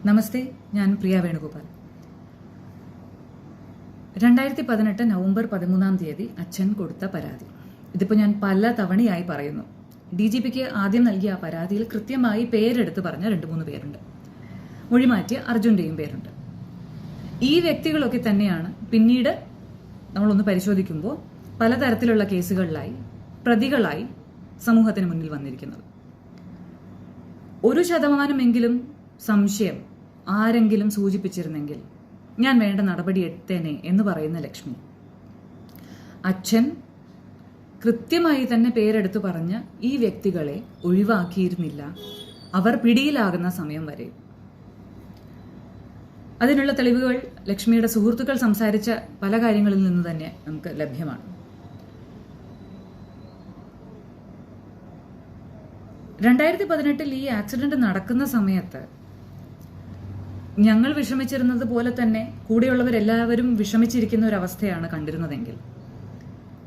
നമസ്തേ, ഞാൻ പ്രിയ വേണുഗോപാൽ. 2018 നവംബർ 13 അച്ഛൻ കൊടുത്ത പരാതി. ഇതിപ്പോൾ ഞാൻ പല തവണയായി പറയുന്നു. DGPക്ക് ആദ്യം നൽകിയ ആ പരാതിയിൽ കൃത്യമായി പേരെടുത്ത് പറഞ്ഞ 2-3 പേരുണ്ട്. മൊഴിമാറ്റിയ അർജുൻ്റെയും പേരുണ്ട്. ഈ വ്യക്തികളൊക്കെ തന്നെയാണ് പിന്നീട് നമ്മളൊന്ന് പരിശോധിക്കുമ്പോൾ പലതരത്തിലുള്ള കേസുകളിലായി പ്രതികളായി സമൂഹത്തിന് മുന്നിൽ വന്നിരിക്കുന്നത്. 1% സംശയം ആരെങ്കിലും സൂചിപ്പിച്ചിരുന്നെങ്കിൽ ഞാൻ വേണ്ട നടപടി എടുത്തേനെ എന്ന് പറയുന്ന ലക്ഷ്മി, അച്ഛൻ കൃത്യമായി തന്നെ പേരെടുത്ത് പറഞ്ഞ ഈ വ്യക്തികളെ ഒഴിവാക്കിയിരുന്നില്ല അവർ പിടിയിലാകുന്ന സമയം വരെ. അതിനുള്ള തെളിവുകൾ ലക്ഷ്മിയുടെ സുഹൃത്തുക്കൾ സംസാരിച്ച പല കാര്യങ്ങളിൽ നിന്ന് തന്നെ നമുക്ക് ലഭ്യമാണ്. 2018 ഈ ആക്സിഡന്റ് നടക്കുന്ന സമയത്ത് ഞങ്ങൾ വിഷമിച്ചിരുന്നത് പോലെ തന്നെ കൂടെയുള്ളവരെല്ലാവരും വിഷമിച്ചിരിക്കുന്ന ഒരു അവസ്ഥയാണ് കണ്ടിരുന്നതെങ്കിൽ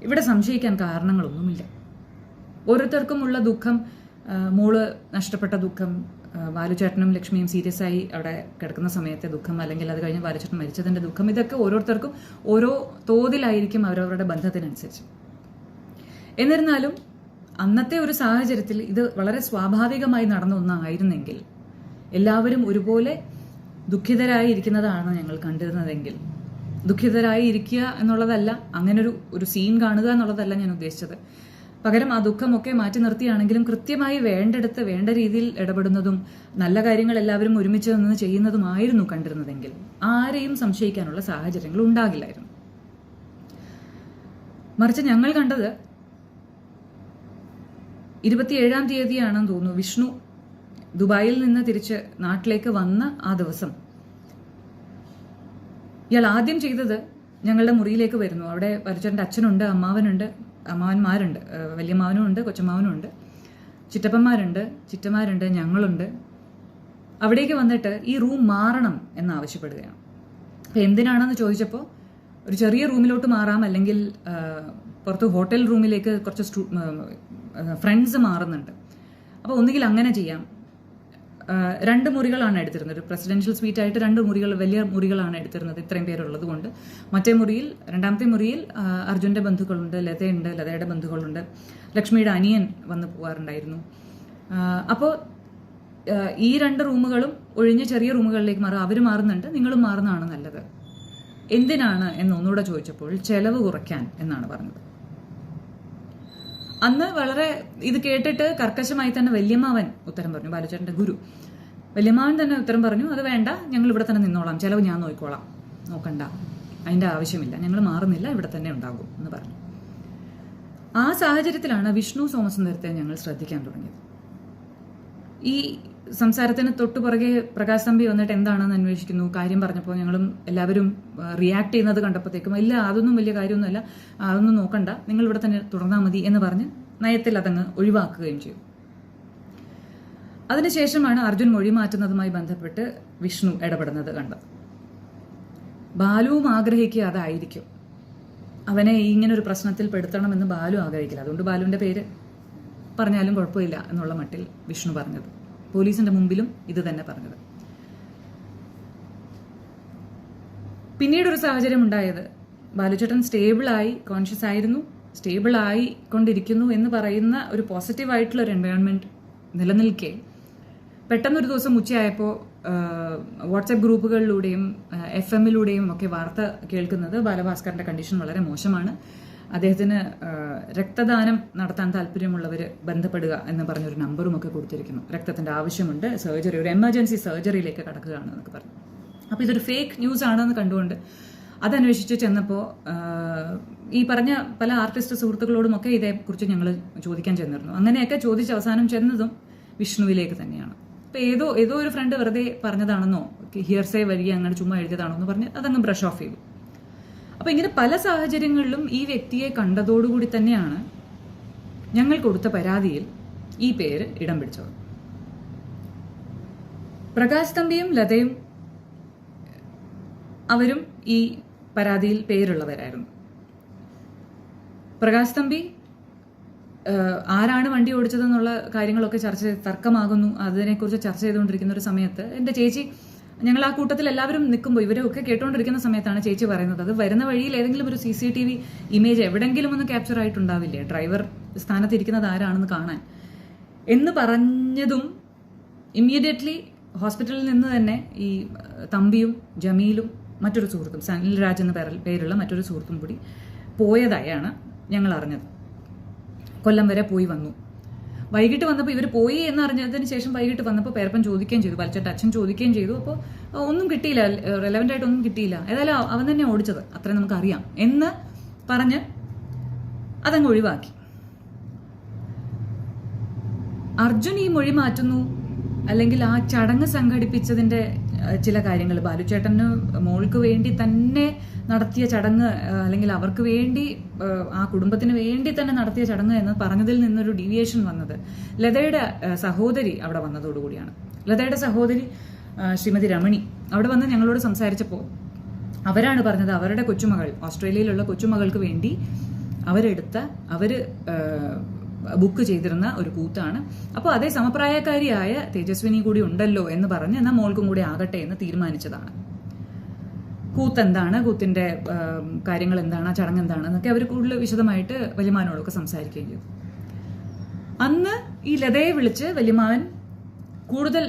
ഇവിടെ സംശയിക്കാൻ കാരണങ്ങളൊന്നുമില്ല. ഓരോരുത്തർക്കുമുള്ള ദുഃഖം, മോള് നഷ്ടപ്പെട്ട ദുഃഖം, ബാലുചേട്ടനും ലക്ഷ്മിയും സീരിയസ് ആയി അവിടെ കിടക്കുന്ന സമയത്തെ ദുഃഖം, അല്ലെങ്കിൽ അത് കഴിഞ്ഞ് ബാലുചേട്ടൻ മരിച്ചതിന്റെ ദുഃഖം, ഇതൊക്കെ ഓരോരുത്തർക്കും ഓരോ തോതിലായിരിക്കും അവരവരുടെ ബന്ധത്തിനനുസരിച്ച്. എന്നിരുന്നാലും അന്നത്തെ ഒരു സാഹചര്യത്തിൽ ഇത് വളരെ സ്വാഭാവികമായി നടന്ന ഒന്നായിരുന്നെങ്കിൽ എല്ലാവരും ഒരുപോലെ ദുഃഖിതരായി ഇരിക്കുന്നതാണ് ഞങ്ങൾ കണ്ടിരുന്നതെങ്കിൽ, ദുഃഖിതരായി ഇരിക്കുക എന്നുള്ളതല്ല, അങ്ങനെ ഒരു സീൻ കാണുക എന്നുള്ളതല്ല ഞാൻ ഉദ്ദേശിച്ചത്. പകരം ആ ദുഃഖമൊക്കെ മാറ്റി നിർത്തിയാണെങ്കിലും കൃത്യമായി വേണ്ടെടുത്ത് വേണ്ട രീതിയിൽ ഇടപെടുന്നതും നല്ല കാര്യങ്ങൾ എല്ലാവരും ഒരുമിച്ച് നിന്ന് ചെയ്യുന്നതുമായിരുന്നു കണ്ടിരുന്നതെങ്കിൽ ആരെയും സംശയിക്കാനുള്ള സാഹചര്യങ്ങൾ ഉണ്ടാകില്ലായിരുന്നു. മറിച്ച് ഞങ്ങൾ കണ്ടത് 27-ാം തീയതിയാണെന്ന് തോന്നുന്നു വിഷ്ണു ദുബായിൽ നിന്ന് തിരിച്ച് നാട്ടിലേക്ക് വന്ന ആ ദിവസം ഇയാൾ ആദ്യം ചെയ്തത് ഞങ്ങളുടെ മുറിയിലേക്ക് വരുന്നു. അവിടെ പരിചയന്റെ അച്ഛനുണ്ട്, അമ്മാവന്മാരുണ്ട്, വലിയമ്മാവനും ഉണ്ട്, കൊച്ചമ്മാവനും ഉണ്ട്, ചിറ്റപ്പന്മാരുണ്ട്, ചിറ്റമാരുണ്ട്, ഞങ്ങളുണ്ട്. അവിടേക്ക് വന്നിട്ട് ഈ റൂം മാറണം എന്നാവശ്യപ്പെടുകയാണ്. അപ്പം എന്തിനാണെന്ന് ചോദിച്ചപ്പോൾ ഒരു ചെറിയ റൂമിലോട്ട് മാറാം, അല്ലെങ്കിൽ പുറത്ത് ഹോട്ടൽ റൂമിലേക്ക് കുറച്ച് ഫ്രണ്ട്സ് മാറുന്നുണ്ട്, അപ്പോൾ ഒന്നുകിൽ അങ്ങനെ ചെയ്യാം. 2 മുറികളാണ് എടുത്തിരുന്നത്. ഒരു പ്രസിഡൻഷ്യൽ സ്വീറ്റ് ആയിട്ട് 2 മുറികൾ, വലിയ മുറികളാണ് എടുത്തിരുന്നത് ഇത്രയും പേരുള്ളത് കൊണ്ട്. മറ്റേ മുറിയിൽ, 2ാമത്തെ മുറിയിൽ അർജുൻ്റെ ബന്ധുക്കളുണ്ട്, ലതയുണ്ട്, ലതയുടെ ബന്ധുക്കളുണ്ട്, ലക്ഷ്മിയുടെ അനിയൻ വന്ന് പോകാറുണ്ടായിരുന്നു. അപ്പോൾ ഈ 2 റൂമുകളും ഒഴിഞ്ഞ് ചെറിയ റൂമുകളിലേക്ക് മാറുക. അവർ മാറുന്നുണ്ട്, നിങ്ങളും മാറുന്നതാണ് നല്ലത്. എന്തിനാണ് എന്ന് ഒന്നുകൂടെ ചോദിച്ചപ്പോൾ ചെലവ് കുറയ്ക്കാൻ എന്നാണ് പറഞ്ഞത്. അന്ന് വളരെ ഇത് കേട്ടിട്ട് കർക്കശമായി തന്നെ വല്യമ്മാവൻ ഉത്തരം പറഞ്ഞു, ബാലുചേട്ടന്റെ ഗുരു വല്യമ്മാവൻ തന്നെ ഉത്തരം പറഞ്ഞു, അത് വേണ്ട, ഞങ്ങൾ ഇവിടെ തന്നെ നിന്നോളാം, ചെലവ് ഞാൻ നോക്കിക്കോളാം, നോക്കണ്ട, അതിന്റെ ആവശ്യമില്ല, ഞങ്ങൾ മാറുന്നില്ല, ഇവിടെ തന്നെ ഉണ്ടാകും എന്ന് പറഞ്ഞു. ആ സാഹചര്യത്തിലാണ് വിഷ്ണു സോമസുന്ദരത്തെ ഞങ്ങൾ ശ്രദ്ധിക്കാൻ തുടങ്ങിയത്. ഈ സംസാരത്തിന് തൊട്ടു പുറകെ പ്രകാശ് തമ്പി വന്നിട്ട് എന്താണെന്ന് അന്വേഷിക്കുന്നു. കാര്യം പറഞ്ഞപ്പോൾ ഞങ്ങളും എല്ലാവരും റിയാക്ട് ചെയ്യുന്നത് കണ്ടപ്പോഴത്തേക്കും ഇല്ല, അതൊന്നും വലിയ കാര്യമൊന്നുമല്ല, അതൊന്നും നോക്കണ്ട, നിങ്ങൾ ഇവിടെ തന്നെ തുടർന്നാൽ മതി എന്ന് പറഞ്ഞ് നയത്തിൽ അതങ്ങ് ഒഴിവാക്കുകയും ചെയ്തു. അതിനുശേഷമാണ് അർജുൻ മൊഴി മാറ്റുന്നതുമായി ബന്ധപ്പെട്ട് വിഷ്ണു ഇടപെടുന്നത് കണ്ടത്. ബാലുവും ആഗ്രഹിക്കുക അതായിരിക്കും, അവനെ ഇങ്ങനൊരു പ്രശ്നത്തിൽ പെടുത്തണമെന്ന് ബാലു ആഗ്രഹിക്കില്ല, അതുകൊണ്ട് ബാലുവിന്റെ പേര് പറഞ്ഞാലും കുഴപ്പമില്ല എന്നുള്ള മട്ടിൽ വിഷ്ണു പറഞ്ഞത്. പോലീസിന്റെ മുമ്പിലും ഇത് തന്നെ പറഞ്ഞത്. പിന്നീടൊരു സാഹചര്യം ഉണ്ടായത്, ബാലുചേട്ടൻ സ്റ്റേബിളായി, കോൺഷ്യസ് ആയിരുന്നു, സ്റ്റേബിളായി കൊണ്ടിരിക്കുന്നു എന്ന് പറയുന്ന ഒരു പോസിറ്റീവായിട്ടുള്ള ഒരു എൻവയോൺമെന്റ് നിലനിൽക്കെ പെട്ടെന്നൊരു ദിവസം ഉച്ചയായപ്പോൾ വാട്സാപ്പ് ഗ്രൂപ്പുകളിലൂടെയും FM-ലൂടെയും ഒക്കെ വാർത്ത കേൾക്കുന്നത് ബാലഭാസ്കറിന്റെ കണ്ടീഷൻ വളരെ മോശമാണ്, അദ്ദേഹത്തിന് രക്തദാനം നടത്താൻ താല്പര്യമുള്ളവർ ബന്ധപ്പെടുക എന്ന് പറഞ്ഞൊരു നമ്പറും ഒക്കെ കൊടുത്തിരിക്കുന്നു, രക്തത്തിന്റെ ആവശ്യമുണ്ട്, സർജറി, ഒരു എമർജൻസി സർജറിയിലേക്ക് കടക്കുകയാണ് എന്നൊക്കെ പറഞ്ഞു. അപ്പോൾ ഇതൊരു ഫേക്ക് ന്യൂസ് ആണെന്ന് കണ്ടുകൊണ്ട് അതന്വേഷിച്ച് ചെന്നപ്പോൾ ഈ പറഞ്ഞ പല ആർട്ടിസ്റ്റ് സുഹൃത്തുക്കളോടും ഒക്കെ ഇതേക്കുറിച്ച് ഞങ്ങൾ ചോദിക്കാൻ ചെന്നിരുന്നു. അങ്ങനെയൊക്കെ ചോദിച്ച് അവസാനം ചെന്നതും വിഷ്ണുവിലേക്ക് തന്നെയാണ്. അപ്പോൾ ഏതോ ഒരു ഫ്രണ്ട് വെറുതെ പറഞ്ഞതാണെന്നോ, ഹിയർസേ വഴി അങ്ങനെ ചുമ്മാ എഴുതിയതാണോ എന്ന് പറഞ്ഞ് അതങ്ങ് ബ്രഷ് ഓഫ് ചെയ്തു. അപ്പൊ ഇങ്ങനെ പല സാഹചര്യങ്ങളിലും ഈ വ്യക്തിയെ കണ്ടതോടുകൂടി തന്നെയാണ് ഞങ്ങൾ കൊടുത്ത പരാതിയിൽ ഈ പേര് ഇടം പിടിച്ചത്. പ്രകാശ് തമ്പിയും ലതയും അവരും ഈ പരാതിയിൽ പേരുള്ളവരായിരുന്നു. പ്രകാശ് തമ്പി ആരാണ് വണ്ടി ഓടിച്ചതെന്നുള്ള കാര്യങ്ങളൊക്കെ തർക്കമാകുന്നു. അതിനെക്കുറിച്ച് ചർച്ച ചെയ്തുകൊണ്ടിരിക്കുന്ന ഒരു സമയത്ത് എൻ്റെ ചേച്ചി ഞങ്ങൾ ആ കൂട്ടത്തിൽ എല്ലാവരും നിൽക്കുമ്പോൾ ഇവരൊക്കെ കേട്ടുകൊണ്ടിരിക്കുന്ന സമയത്താണ് ചേച്ചി പറയുന്നത്, അത് വരുന്ന വഴിയിൽ ഏതെങ്കിലും ഒരു CCTV ഇമേജ് എവിടെങ്കിലും ഒന്ന് ക്യാപ്ചർ ആയിട്ടുണ്ടാവില്ലേ, ഡ്രൈവർ സ്ഥാനത്തിരിക്കുന്നത് ആരാണെന്ന് കാണാൻ എന്ന് പറഞ്ഞതും ഇമ്മീഡിയറ്റ്ലി ഹോസ്പിറ്റലിൽ നിന്ന് തന്നെ ഈ തമ്പിയും ജമീലും മറ്റൊരു സുഹൃത്തും സനിൽ രാജ് എന്ന പേരുള്ള മറ്റൊരു സുഹൃത്തും കൂടി പോയതായാണ് ഞങ്ങൾ അറിഞ്ഞത്. കൊല്ലം വരെ പോയി വന്നു. വൈകിട്ട് വന്നപ്പോൾ ഇവർ പോയി എന്ന് അറിഞ്ഞതിന് ശേഷം വൈകിട്ട് വന്നപ്പോൾ പേരപ്പൻ ചോദിക്കുകയും ചെയ്തു, ബാലുച്ചേട്ടൻ അച്ഛൻ ചോദിക്കുകയും ചെയ്തു. അപ്പോൾ ഒന്നും കിട്ടിയില്ല, റെലവൻ്റ് ആയിട്ടൊന്നും കിട്ടിയില്ല. ഏതായാലും അവൻ തന്നെ ഓടിച്ചത്, അത്രയും നമുക്കറിയാം എന്ന് പറഞ്ഞ് അതങ്ങ് ഒഴിവാക്കി. അർജുൻ ഈ മൊഴി മാറ്റുന്നു, അല്ലെങ്കിൽ ആ ചടങ്ങ് സംഘടിപ്പിച്ചതിന്റെ ചില കാര്യങ്ങൾ, ബാലുച്ചേട്ടന് മോൾക്ക് വേണ്ടി തന്നെ നടത്തിയ ചടങ്ങ്, അല്ലെങ്കിൽ അവർക്ക് വേണ്ടി ആ കുടുംബത്തിന് വേണ്ടി തന്നെ നടത്തിയ ചടങ്ങ് എന്ന് പറഞ്ഞതിൽ നിന്നൊരു ഡീവിയേഷൻ വന്നത് ലതയുടെ സഹോദരി അവിടെ വന്നതോടുകൂടിയാണ്. ലതയുടെ സഹോദരി ശ്രീമതി രമണി അവിടെ വന്ന് ഞങ്ങളോട് സംസാരിച്ചപ്പോൾ അവരാണ് പറഞ്ഞത്, അവരുടെ കൊച്ചുമകൾ, ഓസ്ട്രേലിയയിലുള്ള കൊച്ചുമകൾക്ക് വേണ്ടി അവര് ബുക്ക് ചെയ്തിരുന്ന ഒരു കൂത്താണ്. അപ്പോൾ അതേ സമപ്രായക്കാരിയായ തേജസ്വിനി കൂടി ഉണ്ടല്ലോ എന്ന് പറഞ്ഞ് എന്നാൽ മോൾക്കും കൂടി ആകട്ടെ എന്ന് തീരുമാനിച്ചതാണ്. കൂത്ത് എന്താണ്, കൂത്തിന്റെ കാര്യങ്ങൾ എന്താണ്, ആ ചടങ്ങ് എന്താണ് എന്നൊക്കെ അവർ കൂടുതൽ വിശദമായിട്ട് വലിയമാനോടൊക്കെ സംസാരിക്കുകയും ചെയ്തു. അന്ന് ഈ ലതയെ വിളിച്ച് വലിയമാവൻ കൂടുതൽ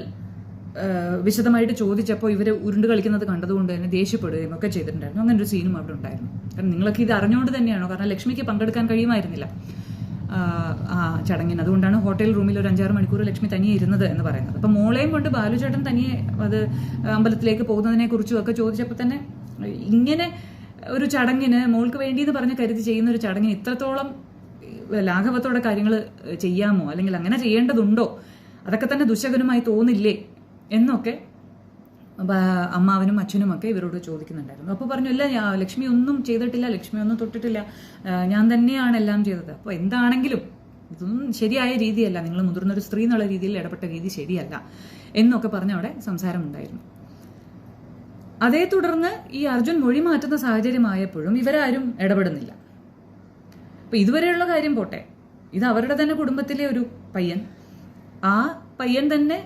വിശദമായിട്ട് ചോദിച്ചപ്പോൾ ഇവർ ഉരുണ്ട് കളിക്കുന്നത് കണ്ടതുകൊണ്ട് തന്നെ ദേഷ്യപ്പെടുകയും ഒക്കെ ചെയ്തിട്ടുണ്ടായിരുന്നു. അങ്ങനെ ഒരു സീനും അവിടെ ഉണ്ടായിരുന്നു. കാരണം നിങ്ങളൊക്കെ ഇത് അറിഞ്ഞുകൊണ്ട് തന്നെയാണോ? കാരണം ലക്ഷ്മിക്ക് പങ്കെടുക്കാൻ കഴിയുമായിരുന്നില്ല ആ ചടങ്ങിന്. അതുകൊണ്ടാണ് ഹോട്ടൽ റൂമിൽ ഒരു 5-6 മണിക്കൂർ ലക്ഷ്മി തനിയെ ഇരുന്നത് എന്ന് പറയുന്നത്. അപ്പം മോളെയും കൊണ്ട് ബാലുചേട്ടൻ തനിയെ അത് അമ്പലത്തിലേക്ക് പോകുന്നതിനെ കുറിച്ചും ഒക്കെ ചോദിച്ചപ്പോൾ തന്നെ ഇങ്ങനെ ഒരു ചടങ്ങിന് മോൾക്ക് വേണ്ടി എന്ന് പറഞ്ഞ് കരുതി ചെയ്യുന്ന ഒരു ചടങ്ങിന് ഇത്രത്തോളം ലാഘവത്തോടെ കാര്യങ്ങൾ ചെയ്യാമോ, അല്ലെങ്കിൽ അങ്ങനെ ചെയ്യേണ്ടതുണ്ടോ, അതൊക്കെ തന്നെ ദുശകരമായി തോന്നില്ലേ എന്നൊക്കെ അമ്മാവനും അച്ഛനും ഒക്കെ ഇവരോട് ചോദിക്കുന്നുണ്ടായിരുന്നു. അപ്പോൾ പറഞ്ഞു, ഇല്ല ലക്ഷ്മി ഒന്നും ചെയ്തിട്ടില്ല, ലക്ഷ്മി ഒന്നും തൊട്ടിട്ടില്ല, ഞാൻ തന്നെയാണ് എല്ലാം ചെയ്തത്. അപ്പോൾ എന്താണെങ്കിലും ഇതൊന്നും ശരിയായ രീതിയല്ല, നിങ്ങൾ മുതിർന്നൊരു സ്ത്രീ എന്നുള്ള രീതിയിൽ ഇടപെട്ട രീതി ശരിയല്ല എന്നൊക്കെ പറഞ്ഞ് അവിടെ സംസാരമുണ്ടായിരുന്നു. അതേ തുടർന്ന് ഈ അർജുൻ മൊഴി മാറ്റുന്ന സാഹചര്യമായപ്പോഴും ഇവരാരും ഇടപെടുന്നില്ല. അപ്പൊ ഇതുവരെയുള്ള കാര്യം പോട്ടെ, ഇത് അവരുടെ തന്നെ കുടുംബത്തിലെ ഒരു പയ്യൻ, ആ പയ്യൻ തന്നെ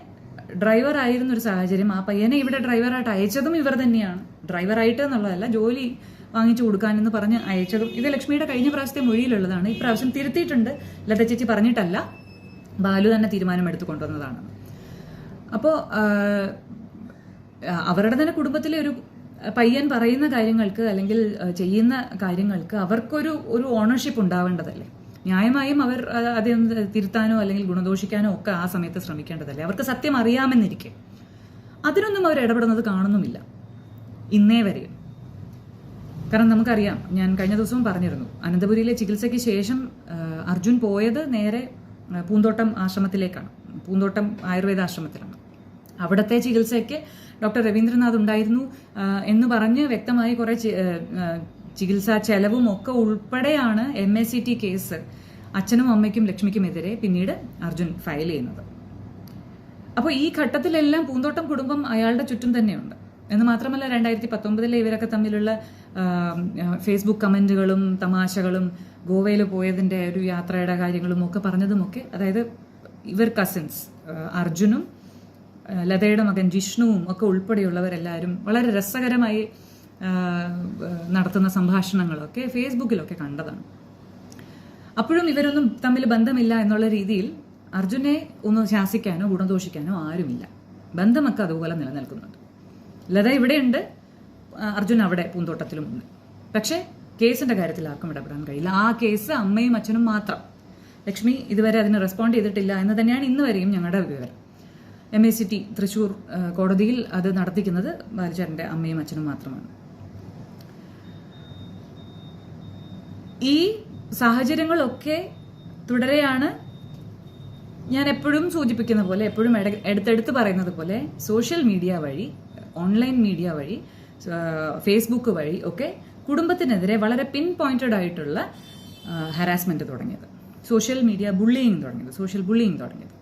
ഡ്രൈവർ ആയിരുന്ന ഒരു സാഹചര്യം, ആ പയ്യനെ ഇവിടെ ഡ്രൈവറായിട്ട് അയച്ചതും ഇവർ തന്നെയാണ്. ഡ്രൈവറായിട്ട് എന്നുള്ളതല്ല, ജോലി വാങ്ങിച്ചു കൊടുക്കാനെന്ന് പറഞ്ഞ് അയച്ചതും ഇത് ലക്ഷ്മിയുടെ കഴിഞ്ഞ പ്രാവശ്യത്തെ മൊഴിയിലുള്ളതാണ്. ഇപ്രാവശ്യം തിരുത്തിയിട്ടുണ്ട്, ലത ചേച്ചി പറഞ്ഞിട്ടല്ല, ബാലു തന്നെ തീരുമാനമെടുത്ത് കൊണ്ടുവന്നതാണ്. അപ്പോൾ അവരുടെ തന്നെ ഒരു പയ്യൻ പറയുന്ന കാര്യങ്ങൾക്ക് അല്ലെങ്കിൽ ചെയ്യുന്ന കാര്യങ്ങൾക്ക് അവർക്കൊരു ഓണർഷിപ്പ് ഉണ്ടാവേണ്ടതല്ലേ. ന്യായമായും അവർ അതൊന്നും തിരുത്താനോ അല്ലെങ്കിൽ ഗുണദോഷിക്കാനോ ഒക്കെ ആ സമയത്ത് ശ്രമിക്കേണ്ടതല്ലേ. അവർക്ക് സത്യം അറിയാമെന്നിരിക്കെ അതിനൊന്നും അവർ ഇടപെടുന്നത് കാണുന്നുമില്ല ഇന്നേ വരെയും. കാരണം നമുക്കറിയാം, ഞാൻ കഴിഞ്ഞ ദിവസവും പറഞ്ഞിരുന്നു, അനന്തപുരിയിലെ ചികിത്സയ്ക്ക് ശേഷം അർജുൻ പോയത് നേരെ പൂന്തോട്ടം ആശ്രമത്തിലേക്കാണ്. പൂന്തോട്ടം ആയുർവേദ ആശ്രമത്തിലാണ്. അവിടുത്തെ ചികിത്സയ്ക്ക് ഡോക്ടർ രവീന്ദ്രനാഥ് ഉണ്ടായിരുന്നു എന്ന് പറഞ്ഞ് വ്യക്തമായി കുറെ ചികിത്സാ ചെലവും ഒക്കെ ഉൾപ്പെടെയാണ് MACT കേസ് അച്ഛനും അമ്മയ്ക്കും ലക്ഷ്മിക്കുമെതിരെ പിന്നീട് അർജുൻ ഫയൽ ചെയ്യുന്നത്. അപ്പോൾ ഈ ഘട്ടത്തിലെല്ലാം പൂന്തോട്ടം കുടുംബം അയാളുടെ ചുറ്റും തന്നെയുണ്ട് എന്ന് മാത്രമല്ല, 2019 ഇവരൊക്കെ തമ്മിലുള്ള ഫേസ്ബുക്ക് കമന്റുകളും തമാശകളും ഗോവയിൽ പോയതിന്റെ ഒരു യാത്രയുടെ കാര്യങ്ങളും ഒക്കെ പറഞ്ഞതുമൊക്കെ, അതായത് ഇവർ കസിൻസ് അർജുനും ലതയുടെ മകൻ ജിഷ്ണുവും ഒക്കെ ഉൾപ്പെടെയുള്ളവരെല്ലാവരും വളരെ രസകരമായി നടത്തുന്ന സംഭാഷണങ്ങളൊക്കെ ഫേസ്ബുക്കിലൊക്കെ കണ്ടതാണ്. അപ്പോഴും ഇവരൊന്നും തമ്മിൽ ബന്ധമില്ല എന്നുള്ള രീതിയിൽ അർജുനെ ഒന്ന് ശാസിക്കാനോ ഗുണദോഷിക്കാനോ ആരുമില്ല. ബന്ധമൊക്കെ അതുപോലെ നിലനിൽക്കുന്നുണ്ട്. ലത ഇവിടെയുണ്ട്, അർജുൻ അവിടെ പൂന്തോട്ടത്തിലുമുണ്ട്. പക്ഷേ കേസിന്റെ കാര്യത്തിൽ ആർക്കും ഇടപെടാൻ കഴിയില്ല. ആ കേസ് അമ്മയും അച്ഛനും മാത്രം. ലക്ഷ്മി ഇതുവരെ അതിന് റെസ്പോണ്ട് ചെയ്തിട്ടില്ല എന്ന് തന്നെയാണ് ഇന്ന് വരെയും ഞങ്ങളുടെ വിവരം. MACT തൃശ്ശൂർ കോടതിയിൽ അത് നടത്തിക്കുന്നത് ബാലുചേട്ടന്റെ അമ്മയും അച്ഛനും മാത്രമാണ്. ഈ സാഹചര്യങ്ങളൊക്കെ തുടരെയാണ്. ഞാൻ എപ്പോഴും സൂചിപ്പിക്കുന്ന പോലെ, എപ്പോഴും എടുത്തെടുത്ത് പറയുന്നത് പോലെ, സോഷ്യൽ മീഡിയ വഴി, ഓൺലൈൻ മീഡിയ വഴി, ഫേസ്ബുക്ക് വഴി ഒക്കെ കുടുംബത്തിനെതിരെ വളരെ പിൻ പോയിന്റഡ് ആയിട്ടുള്ള ഹരാസ്മെന്റ് തുടങ്ങിയത്, സോഷ്യൽ മീഡിയ ബുള്ളിയിങ് തുടങ്ങിയത്, സോഷ്യൽ ബുള്ളിയിങ് തുടങ്ങിയത്.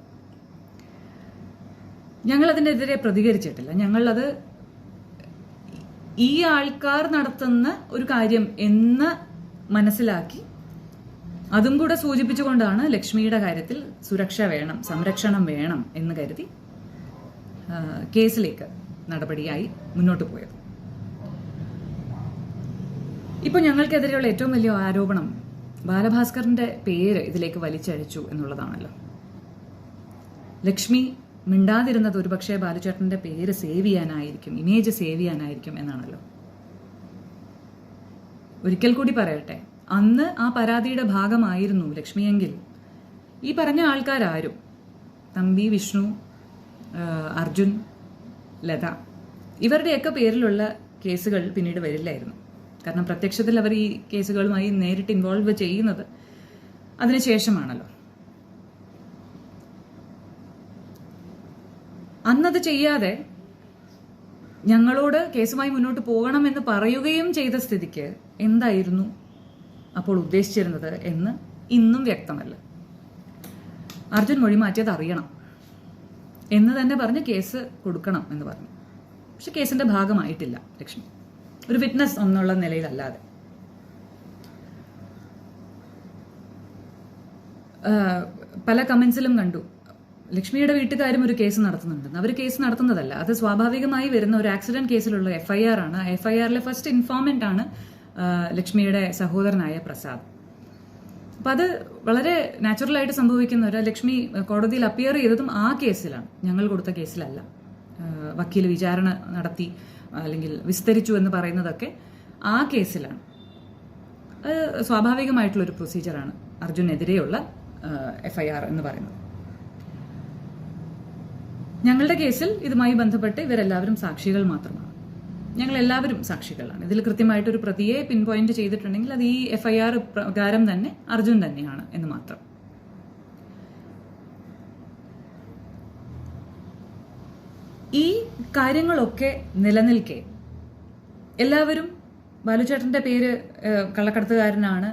ഞങ്ങൾ അതിനെതിരെ പ്രതികരിച്ചിട്ടില്ല. ഞങ്ങളത് ഈ ആൾക്കാർ നടത്തുന്ന ഒരു കാര്യം എന്ന് മനസ്സിലാക്കി അതും കൂടെ സൂചിപ്പിച്ചുകൊണ്ടാണ് ലക്ഷ്മിയുടെ കാര്യത്തിൽ സുരക്ഷ വേണം, സംരക്ഷണം വേണം എന്ന് കരുതി കേസിലേക്ക് നടപടിയായി മുന്നോട്ട് പോയത്. ഇപ്പോൾ ഞങ്ങൾക്കെതിരെയുള്ള ഏറ്റവും വലിയ ആരോപണം ബാലഭാസ്കറിന്റെ പേര് ഇതിലേക്ക് വലിച്ചഴിച്ചു എന്നുള്ളതാണല്ലോ. ലക്ഷ്മി മിണ്ടാതിരുന്നത് ഒരുപക്ഷെ ബാലുചേട്ടന്റെ പേര് സേവ് ചെയ്യാനായിരിക്കും, ഇമേജ് സേവ് ചെയ്യാനായിരിക്കും എന്നാണല്ലോ. ഒരിക്കൽ കൂടി പറയട്ടെ, അന്ന് ആ പരാതിയുടെ ഭാഗമായിരുന്നു ലക്ഷ്മിയെങ്കിൽ ഈ പറഞ്ഞ ആൾക്കാരും തമ്പി, വിഷ്ണു, അർജുൻ, ലത ഇവരുടെയൊക്കെ പേരിലുള്ള കേസുകൾ പിന്നീട് വരില്ലായിരുന്നു. കാരണം പ്രത്യക്ഷത്തിൽ അവർ ഈ കേസുകളുമായി നേരിട്ട് ഇൻവോൾവ് ചെയ്യുന്നത് അതിനുശേഷമാണല്ലോ. അന്നത് ചെയ്യാതെ ഞങ്ങളോട് കേസുമായി മുന്നോട്ട് പോകണമെന്ന് പറയുകയും ചെയ്ത സ്ഥിതിക്ക് എന്തായിരുന്നു അപ്പോൾ ഉദ്ദേശിച്ചിരുന്നത് എന്ന് ഇന്നും വ്യക്തമല്ല. അർജുൻ മൊഴി മാറ്റിയത് അറിയണം എന്ന് തന്നെ പറഞ്ഞ് കേസ് കൊടുക്കണം എന്ന് പറഞ്ഞു. പക്ഷെ കേസിന്റെ ഭാഗമായിട്ടില്ല ലക്ഷ്മി, ഒരു വിറ്റ്നസ് എന്നുള്ള നിലയിലല്ലാതെ. പല കമന്റ്സിലും കണ്ടു ലക്ഷ്മിയുടെ വീട്ടുകാരും ഒരു കേസ് നടത്തുന്നുണ്ടെന്ന്. അവർ കേസ് നടത്തുന്നതല്ല, അത് സ്വാഭാവികമായി വരുന്ന ഒരു ആക്സിഡന്റ് കേസിലുള്ള FIR ആണ്. FIRലെ ഫസ്റ്റ് ഇൻഫോർമന്റ് ആണ് ലക്ഷ്മിയുടെ സഹോദരനായ പ്രസാദ്. അപ്പൊ അത് വളരെ നാച്ചുറലായിട്ട് സംഭവിക്കുന്ന ഒരു ലക്ഷ്മി കോടതിയിൽ അപ്പിയർ ചെയ്തതും ആ കേസിലാണ്, ഞങ്ങൾ കൊടുത്ത കേസിലല്ല. വക്കീൽ വിചാരണ നടത്തി അല്ലെങ്കിൽ വിസ്തരിച്ചു എന്ന് പറയുന്നതൊക്കെ ആ കേസിലാണ്. അത് സ്വാഭാവികമായിട്ടുള്ളൊരു പ്രൊസീജിയറാണ് അർജുനെതിരെയുള്ള FIR എന്ന് പറയുന്നത്. ഞങ്ങളുടെ കേസിൽ ഇതുമായി ബന്ധപ്പെട്ട് ഇവരെല്ലാവരും സാക്ഷികൾ മാത്രമാണ്. ഞങ്ങൾ എല്ലാവരും സാക്ഷികളാണ്. ഇതിൽ കൃത്യമായിട്ടൊരു പ്രതിയെ പിൻ പോയിന്റ് ചെയ്തിട്ടുണ്ടെങ്കിൽ അത് ഈ FIR പ്രകാരം തന്നെ അർജുൻ തന്നെയാണ് എന്ന് മാത്രം. ഈ കാര്യങ്ങളൊക്കെ നിലനിൽക്കെ എല്ലാവരും ബാലുചേട്ടന്റെ പേര് കള്ളക്കടത്തുകാരനാണ്,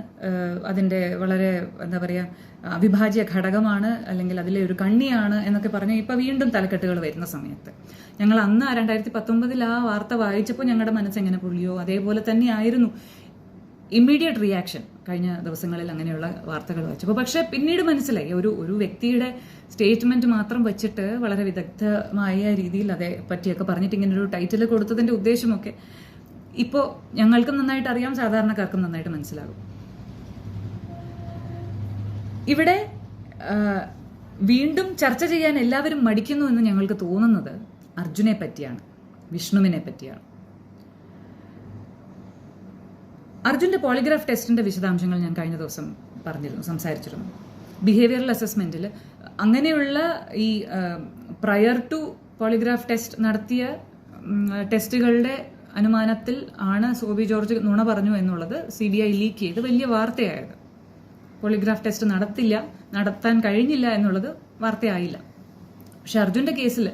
അതിന്റെ വളരെ എന്താ പറയുക അവിഭാജ്യ ഘടകമാണ്, അല്ലെങ്കിൽ അതിലെ ഒരു കണ്ണിയാണ് എന്നൊക്കെ പറഞ്ഞ് ഇപ്പൊ വീണ്ടും തലക്കെട്ടുകൾ വരുന്ന സമയത്ത് ഞങ്ങൾ അന്ന് 2019 ആ വാർത്ത വായിച്ചപ്പോൾ ഞങ്ങളുടെ മനസ്സെങ്ങനെ പൊള്ളിയോ അതേപോലെ തന്നെയായിരുന്നു ഇമ്മീഡിയറ്റ് റിയാക്ഷൻ കഴിഞ്ഞ ദിവസങ്ങളിൽ അങ്ങനെയുള്ള വാർത്തകൾ വായിച്ചപ്പോൾ. പക്ഷെ പിന്നീട് മനസ്സിലായി ഒരു വ്യക്തിയുടെ സ്റ്റേറ്റ്മെന്റ് മാത്രം വെച്ചിട്ട് വളരെ വിദഗ്ധമായ രീതിയിൽ അതേ പറ്റിയൊക്കെ പറഞ്ഞിട്ട് ഇങ്ങനെ ഒരു ടൈറ്റിൽ കൊടുത്തതിന്റെ ഉദ്ദേശമൊക്കെ ഇപ്പോൾ ഞങ്ങൾക്കും നന്നായിട്ട് അറിയാം, സാധാരണക്കാർക്കും നന്നായിട്ട് മനസ്സിലാകും. ഇവിടെ വീണ്ടും ചർച്ച ചെയ്യാൻ എല്ലാവരും മടിക്കുന്നു എന്ന് ഞങ്ങൾക്ക് തോന്നുന്നത് അർജുനെ പറ്റിയാണ്, വിഷ്ണുവിനെ പറ്റിയാണ്. അർജുന്റെ പോളിഗ്രാഫ് ടെസ്റ്റിന്റെ വിശദാംശങ്ങൾ ഞാൻ കഴിഞ്ഞ ദിവസം സംസാരിച്ചിരുന്നു. ബിഹേവിയറൽ അസസ്മെന്റിൽ അങ്ങനെയുള്ള ഈ പ്രയർ ടു പോളിഗ്രാഫ് ടെസ്റ്റ് നടത്തിയ ടെസ്റ്റുകളുടെ അനുമാനത്തിൽ ആണ് സോബി ജോർജ് നുണ പറഞ്ഞു എന്നുള്ളത് CBI ലീക്ക് ചെയ്ത് വലിയ വാർത്തയായത്. പോളിഗ്രാഫ് ടെസ്റ്റ് നടത്താൻ കഴിഞ്ഞില്ല എന്നുള്ളത് വാർത്തയായില്ല. പക്ഷെ അർജുന്റെ കേസിൽ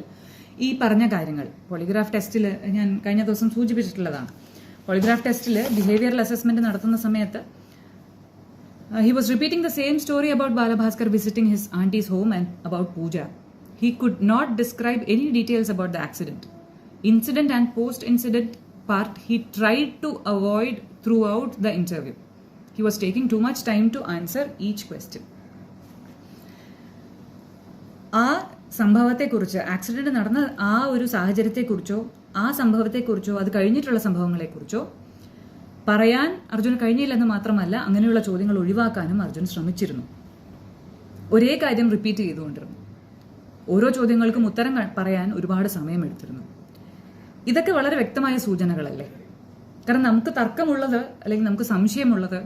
ഈ പറഞ്ഞ കാര്യങ്ങൾ പോളിഗ്രാഫ് ടെസ്റ്റിൽ ഞാൻ കഴിഞ്ഞ ദിവസം സൂചിപ്പിച്ചിട്ടുള്ളതാണ്. പോളിഗ്രാഫ് ടെസ്റ്റിൽ ബിഹേവിയറൽ അസസ്മെന്റ് നടത്തുന്ന സമയത്ത് he was repeating the same story about Balabhaskar visiting his auntie's home and about Pooja. He could not describe any details about the accident. Incident and post-incident part he tried to avoid throughout the interview. He was taking too much time to answer each question. ആ സംഭവത്തെക്കുറിച്ച്, accident നടന്ന ആ ഒരു സാഹചര്യത്തെക്കുറിച്ചോ ആ സംഭവത്തെക്കുറിച്ചോ അത് കഴിഞ്ഞിട്ടുള്ള സംഭവങ്ങളെക്കുറിച്ചോ പറയാൻ അർജുൻ കഴിഞ്ഞില്ലെന്ന് മാത്രമല്ല, അങ്ങനെയുള്ള ചോദ്യങ്ങൾ ഒഴിവാക്കാനും അർജുൻ ശ്രമിച്ചിരുന്നു. ഒരേ കാര്യം റിപ്പീറ്റ് ചെയ്തുകൊണ്ടിരുന്നു. ഓരോ ചോദ്യങ്ങൾക്കും ഉത്തരം പറയാൻ ഒരുപാട് സമയമെടുത്തിരുന്നു. ഇതൊക്കെ വളരെ വ്യക്തമായ സൂചനകളല്ലേ? കാരണം നമുക്ക് തർക്കമുള്ളത് അല്ലെങ്കിൽ നമുക്ക് സംശയമുള്ളത്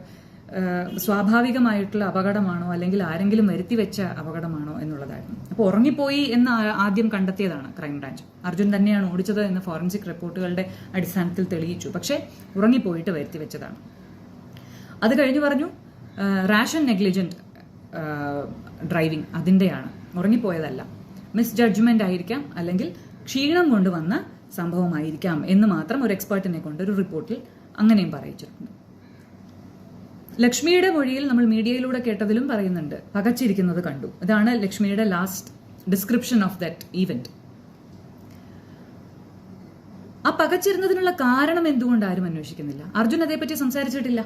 സ്വാഭാവികമായിട്ടുള്ള അപകടമാണോ അല്ലെങ്കിൽ ആരെങ്കിലും വരുത്തിവെച്ച അപകടമാണോ എന്നുള്ളതായിരുന്നു. അപ്പോൾ ഉറങ്ങിപ്പോയി എന്ന് ആദ്യം കണ്ടെത്തിയതാണ് ക്രൈംബ്രാഞ്ച്. അർജുൻ തന്നെയാണ് ഓടിച്ചത് എന്ന് ഫോറൻസിക് റിപ്പോർട്ടുകളുടെ അടിസ്ഥാനത്തിൽ തെളിയിച്ചു. പക്ഷേ ഉറങ്ങിപ്പോയിട്ട് വരുത്തിവെച്ചതാണ്. അത് കഴിഞ്ഞ് പറഞ്ഞു റാഷ് ആൻഡ് നെഗ്ലിജന്റ് ഡ്രൈവിംഗ് അതിൻ്റെയാണ്, ഉറങ്ങിപ്പോയതല്ല. മിസ് ജഡ്ജ്മെന്റ് ആയിരിക്കാം അല്ലെങ്കിൽ ക്ഷീണം കൊണ്ടുവന്ന സംഭവമായിരിക്കാം എന്ന് മാത്രം ഒരു എക്സ്പേർട്ടിനെ കൊണ്ട് ഒരു റിപ്പോർട്ടിൽ അങ്ങനെയും പറയിച്ചിട്ടുണ്ട്. ലക്ഷ്മിയുടെ മൊഴിയിൽ നമ്മൾ മീഡിയയിലൂടെ കേട്ടതിലും പറയുന്നുണ്ട് പകച്ചിരിക്കുന്നത് കണ്ടു. ഇതാണ് ലക്ഷ്മിയുടെ last description of that event. ആ പകച്ചിരുന്നതിനുള്ള കാരണം എന്തുകൊണ്ട് ആരും അന്വേഷിക്കുന്നില്ല? അർജുൻ അതേപ്പറ്റി സംസാരിച്ചിട്ടില്ല.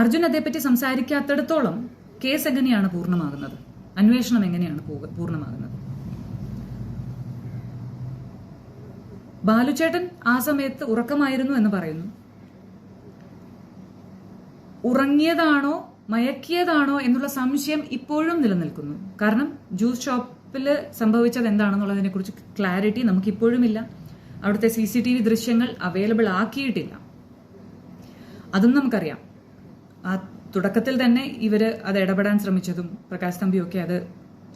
അർജുൻ അതേപ്പറ്റി സംസാരിക്കാത്തിടത്തോളം കേസ് എങ്ങനെയാണ് പൂർണ്ണമാകുന്നത്? അന്വേഷണം എങ്ങനെയാണ് പൂർണ്ണമാകുന്നത്? ബാലുചേട്ടൻ ആ സമയത്ത് ഉറക്കമായിരുന്നു എന്ന് പറയുന്നു. ഉറങ്ങിയതാണോ മയക്കിയതാണോ എന്നുള്ള സംശയം ഇപ്പോഴും നിലനിൽക്കുന്നു. കാരണം ജ്യൂസ് ഷോപ്പിൽ സംഭവിച്ചത് എന്താണെന്നുള്ളതിനെ കുറിച്ച് ക്ലാരിറ്റി നമുക്കിപ്പോഴും ഇല്ല. അവിടുത്തെ CCTV ദൃശ്യങ്ങൾ അവൈലബിൾ ആക്കിയിട്ടില്ല. അതും നമുക്കറിയാം. ആ തുടക്കത്തിൽ തന്നെ ഇവര് അത് ഇടപെടാൻ ശ്രമിച്ചതും പ്രകാശ് തമ്പിയൊക്കെ അത്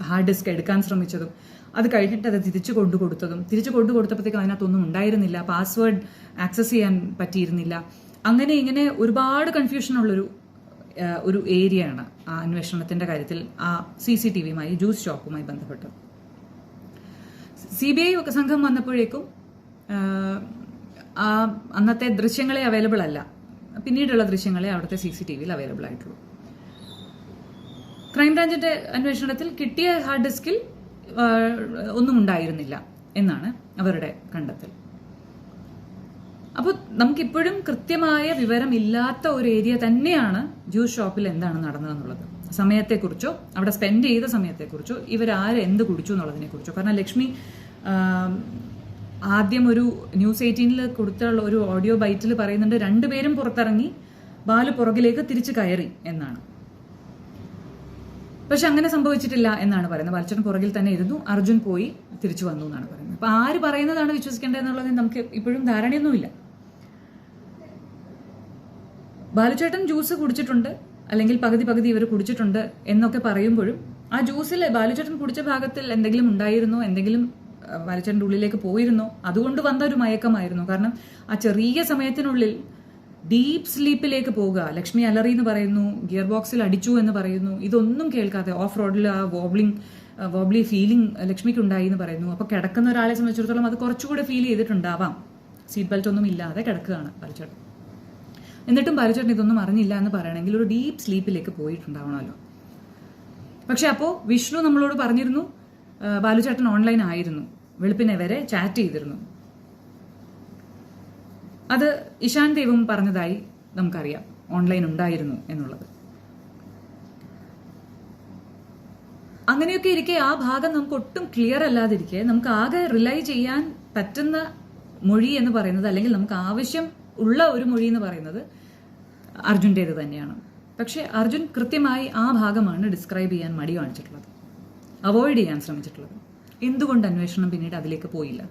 ഹാർഡ് ഡിസ്ക് എടുക്കാൻ ശ്രമിച്ചതും അത് കഴിഞ്ഞിട്ട് അത് തിരിച്ചു കൊണ്ടുകൊടുത്തപ്പോഴത്തേക്കും അതിനകത്തൊന്നും ഉണ്ടായിരുന്നില്ല, പാസ്വേഡ് ആക്സസ് ചെയ്യാൻ പറ്റിയിരുന്നില്ല. അങ്ങനെ ഇങ്ങനെ ഒരുപാട് കൺഫ്യൂഷൻ ഉള്ളൊരു ഏരിയയാണ് ആ അന്വേഷണത്തിന്റെ കാര്യത്തിൽ ആ CCTVയുമായി ജ്യൂസ് ഷോപ്പുമായി ബന്ധപ്പെട്ട്. CBI സംഘം വന്നപ്പോഴേക്കും അന്നത്തെ ദൃശ്യങ്ങളെ അവൈലബിൾ അല്ല, പിന്നീടുള്ള ദൃശ്യങ്ങളെ അവിടുത്തെ CCTVയിൽ അവൈലബിൾ ആയിട്ടുള്ളൂ. ക്രൈംബ്രാഞ്ചിന്റെ അന്വേഷണത്തിൽ കിട്ടിയ ഹാർഡ് ഡിസ്കിൽ ഒന്നും ഉണ്ടായിരുന്നില്ല എന്നാണ് അവരുടെ കണ്ടെത്തൽ. അപ്പോൾ നമുക്കിപ്പോഴും കൃത്യമായ വിവരമില്ലാത്ത ഒരു ഏരിയ തന്നെയാണ് ജ്യൂസ് ഷോപ്പിൽ എന്താണ് നടന്നതെന്നുള്ളത്. സമയത്തെക്കുറിച്ചോ അവിടെ സ്പെൻഡ് ചെയ്ത സമയത്തെക്കുറിച്ചോ ഇവരാര് എന്ത് കുടിച്ചു എന്നുള്ളതിനെക്കുറിച്ചോ. കാരണം ലക്ഷ്മി ആദ്യം ഒരു ന്യൂസ് 18 കൊടുത്തുള്ള ഒരു ഓഡിയോ ബൈറ്റിൽ പറയുന്നുണ്ട്, രണ്ടുപേരും പുറത്തിറങ്ങി ബാലു പുറകിലേക്ക് തിരിച്ചു കയറി എന്നാണ്. പക്ഷെ അങ്ങനെ സംഭവിച്ചിട്ടില്ല എന്നാണ് പറയുന്നത്. ബാലുചേട്ടൻ പുറകിൽ തന്നെ ഇരുന്നു, അർജുൻ പോയി തിരിച്ചു വന്നു എന്നാണ് പറയുന്നത്. അപ്പൊ ആര് പറയുന്നതാണ് വിശ്വസിക്കേണ്ടതെന്നുള്ളത് നമുക്ക് ഇപ്പോഴും ധാരണയൊന്നുമില്ല. ബാലുചേട്ടൻ ജ്യൂസ് കുടിച്ചിട്ടുണ്ട്, അല്ലെങ്കിൽ പകുതി ഇവർ കുടിച്ചിട്ടുണ്ട് എന്നൊക്കെ പറയുമ്പോഴും ആ ജ്യൂസിൽ ബാലുചേട്ടൻ കുടിച്ച ഭാഗത്തിൽ എന്തെങ്കിലും ഉണ്ടായിരുന്നോ, എന്തെങ്കിലും ബാലുചേട്ടൻ്റെ ഉള്ളിലേക്ക് പോയിരുന്നോ, അതുകൊണ്ട് വന്ന ഒരു മയക്കമായിരുന്നു. കാരണം ആ ചെറിയ സമയത്തിനുള്ളിൽ ഡീപ്പ് സ്ലീപ്പിലേക്ക് പോകുക. ലക്ഷ്മി അലറി എന്ന് പറയുന്നു, ഗിയർ ബോക്സിൽ അടിച്ചു എന്ന് പറയുന്നു. ഇതൊന്നും കേൾക്കാതെ ഓഫ് റോഡിൽ ആ വോബ്ലി ഫീലിംഗ് ലക്ഷ്മിക്ക് ഉണ്ടായി എന്ന് പറയുന്നു. അപ്പൊ കിടക്കുന്ന ഒരാളെ സംബന്ധിച്ചിടത്തോളം അത് കുറച്ചുകൂടെ ഫീൽ ചെയ്തിട്ടുണ്ടാവാം. സീറ്റ് ബെൽറ്റ് ഒന്നും ഇല്ലാതെ കിടക്കുകയാണ് ബാലുചേട്ടൻ. എന്നിട്ടും ബാലുചേട്ടൻ ഇതൊന്നും അറിഞ്ഞില്ല എന്ന് പറയണമെങ്കിൽ ഒരു ഡീപ്പ് സ്ലീപ്പിലേക്ക് പോയിട്ടുണ്ടാവണമല്ലോ. പക്ഷെ അപ്പോൾ വിഷ്ണു നമ്മളോട് പറഞ്ഞിരുന്നു ബാലുചേട്ടൻ ഓൺലൈൻ ആയിരുന്നു, വെളുപ്പിനെ വരെ ചാറ്റ് ചെയ്തിരുന്നു. അത് ഇഷാൻ ദേവും പറഞ്ഞതായി നമുക്കറിയാം, ഓൺലൈൻ ഉണ്ടായിരുന്നു എന്നുള്ളത്. അങ്ങനെയൊക്കെ ഇരിക്കെ ആ ഭാഗം നമുക്ക് ഒട്ടും ക്ലിയർ അല്ലാതിരിക്കെ നമുക്ക് ആകെ റിലൈ ചെയ്യാൻ പറ്റുന്ന മൊഴി എന്ന് പറയുന്നത്, അല്ലെങ്കിൽ നമുക്ക് ആവശ്യം ഉള്ള ഒരു മൊഴി എന്ന് പറയുന്നത് അർജുൻ്റേത് തന്നെയാണ്. പക്ഷെ അർജുൻ കൃത്യമായി ആ ഭാഗമാണ് ഡിസ്ക്രൈബ് ചെയ്യാൻ മടി കാണിച്ചിട്ടുള്ളത്, അവോയ്ഡ് ചെയ്യാൻ ശ്രമിച്ചിട്ടുള്ളത്. എന്തുകൊണ്ട് അന്വേഷണം പിന്നീട് അതിലേക്ക് പോയില്ല?